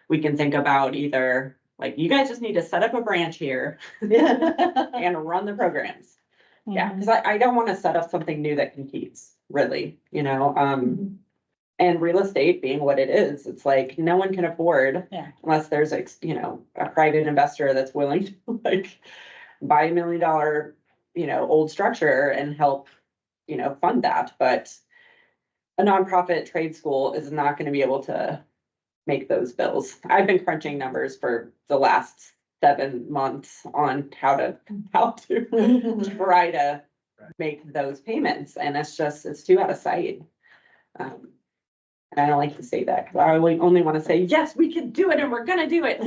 we can think about either like, you guys just need to set up a branch here and run the programs. Yeah, because I don't want to set up something new that competes, really, you know, and real estate being what it is, it's like no one can afford unless there's you know, a private investor that's willing to like buy $1 million, you know, old structure and help, you know, fund that. But a nonprofit trade school is not going to be able to make those bills. I've been crunching numbers for the last 7 months on how to try to make those payments, and it's too out of sight. And I don't like to say that because I only want to say, yes, we can do it and we're gonna do it.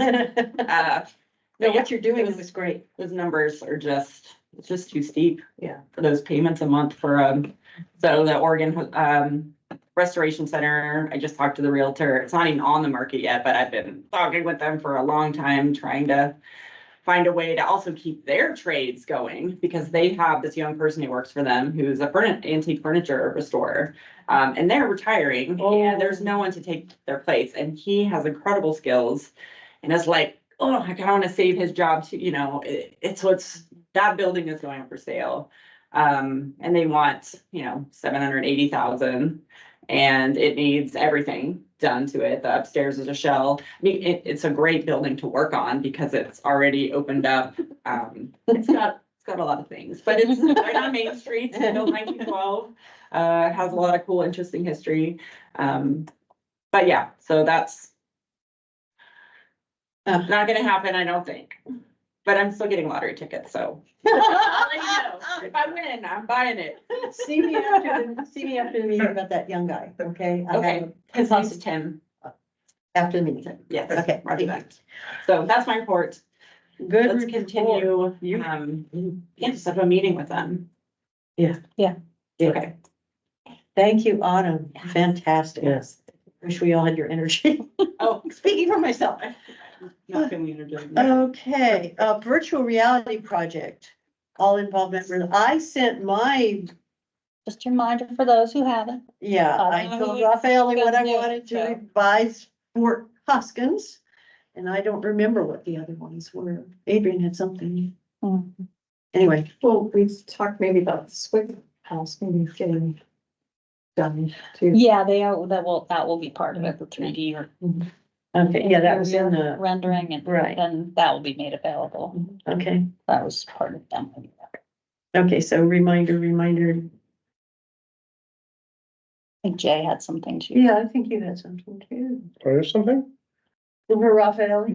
No, what you're doing is great. Those numbers are it's just too steep. Yeah. For those payments a month for, so the Oregon, Restoration Center, I just talked to the realtor. It's not even on the market yet, but I've been talking with them for a long time, trying to find a way to also keep their trades going, because they have this young person who works for them who's a antique furniture restorer. And they're retiring and there's no one to take their place. And he has incredible skills, and it's like, oh, I kind of want to save his job too, you know, that building is going up for sale. And they want, you know, 780,000, and it needs everything done to it. The upstairs is a shell. I mean, it's a great building to work on because it's already opened up. It's got a lot of things, but it's right on Main Street, it's built 1912. Has a lot of cool, interesting history. But yeah, so that's not gonna happen, I don't think. But I'm still getting lottery tickets, so. I'll let you know. If I win, I'm buying it. See me after the meeting about that young guy, okay? Okay, his name's Tim. After the meeting. Yes. Okay. Roger that. So that's my report. Good. Let's report. continue, just have a meeting with them. Okay. Thank you, Autumn. Fantastic. Yes. Wish we all had your energy. Oh, Speaking for myself. not feeling energetic. Okay, virtual reality project. All involved members. I sent my, Just a reminder for those who haven't. I told Raphael what I wanted to Yeah. revise for Hoskins. And I don't remember what the other ones were. Adrian had something. Anyway, Well, we've talked maybe about the Swig House, maybe getting done too. Yeah, that will be part of it, the 3D or. okay, yeah, that was in the, Rendering, and Right. then that will be made available. okay, That was part of them. okay, so reminder. I think Jay had something too. Yeah, I think you had something too. Or something? For Raphael.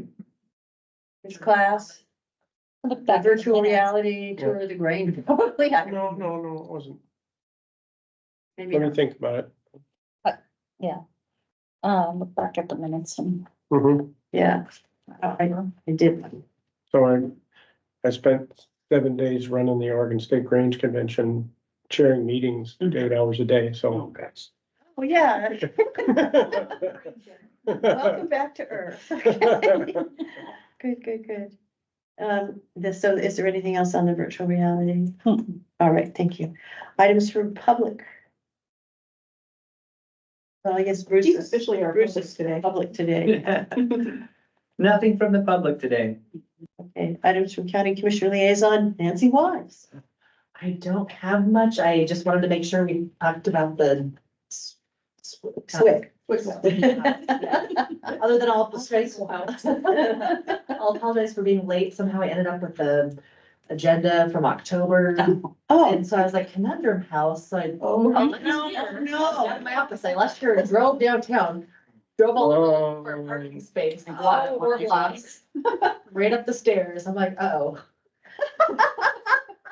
His class, Look the back at the virtual minutes. reality tour of the grain. Probably, No, it wasn't. maybe Let me not. think about it. Look back at the minutes and. Yeah, I did. So I spent 7 days running the Oregon State Grange Convention, chairing meetings 8 hours a day, so. Oh, yeah. Welcome back to Earth. Good. So is there anything else on the virtual reality? All right, thank you. Items for public. Well, I guess Bruce He's is officially our Bruce public is today. public today. Nothing from the public today. Okay, items from County Commissioner Liaison, Nancy Wise. I don't have much. I just wanted to make sure we talked about the Swick. Other than all the stressful. I'll apologize for being late. Somehow I ended up with the agenda from October. Oh, And so I was like, Conundrum House, so I, oh, no. out of my office, I left here and drove downtown. Drove all over for a parking space, and blocked 4 blocks, right up the stairs. I'm like, uh-oh.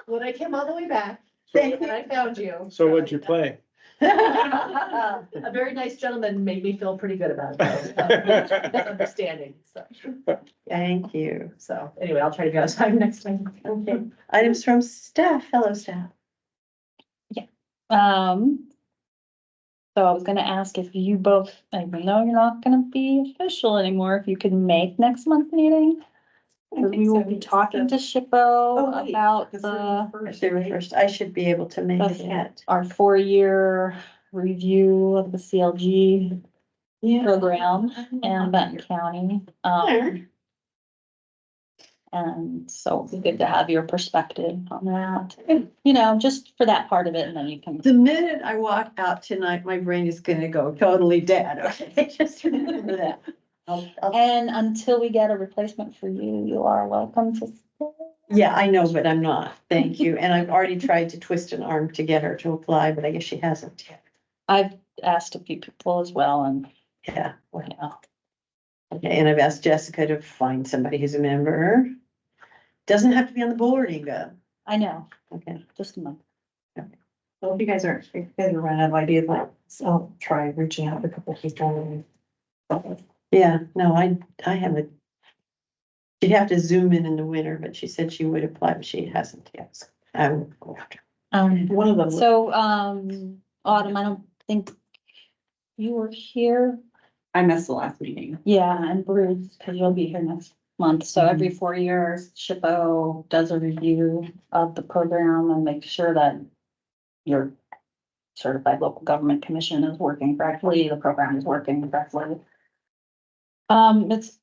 When I came all the way back, Thank and I found you. So what'd you play? A very nice gentleman made me feel pretty good about it, though. His understanding, so. Thank you. So anyway, I'll try to be on time next time. Okay, items from staff, fellow staff. So I was gonna ask if you both, even though you're not gonna be official anymore, if you could make next month's meeting. We will be talking to SHPO wait, about October 1st, I should be able to make it. our 4-year review of the CLG program in Benton County. And so it'd be good to have your perspective on that, you know, just for that part of it, and then you can. The minute I walk out tonight, my brain is gonna go totally dead, okay? Just remember that. And until we get a replacement for you, you are welcome to stay. Yeah, I know, but I'm not, thank you, and I've already tried to twist an arm to get her to apply, but I guess she hasn't yet. I've asked a few people as well, and, Yeah, well, you know, okay, and I've asked Jessica to find somebody who's a member. Doesn't have to be on the board, Inga. I know, Okay. just a month. Well, if you guys are running out of ideas, like, I'll try reaching out to a couple of people. Yeah, no, I haven't. She'd have to zoom in the winter, but she said she would apply, but she hasn't yet. So I will go after. One of them. So, Autumn, I don't think you were here. I missed the last meeting. Yeah, and Bruce, because you'll be here next month. So every 4 years, SHPO does a review of the program and make sure that your certified local government commission is working correctly, the program is working correctly. It's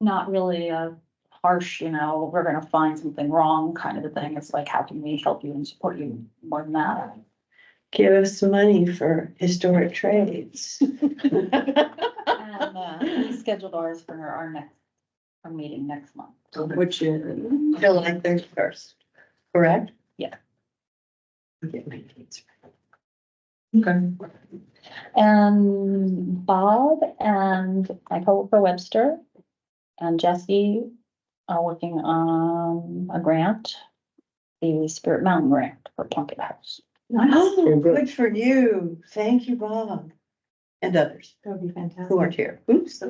not really a harsh, you know, we're gonna find something wrong kind of a thing. It's like, how can we help you and support you more than that? Give us some money for historic trades. And, we scheduled ours for our meeting next month. Which is, July 31st, correct? Yeah. Get my dates okay. And Bob and my coworker Webster and Jesse are working on a grant, the Spirit Mountain grant for Plunkett House. Oh, good for you. Thank you, Bob. And others That would be fantastic. who aren't here. Oops.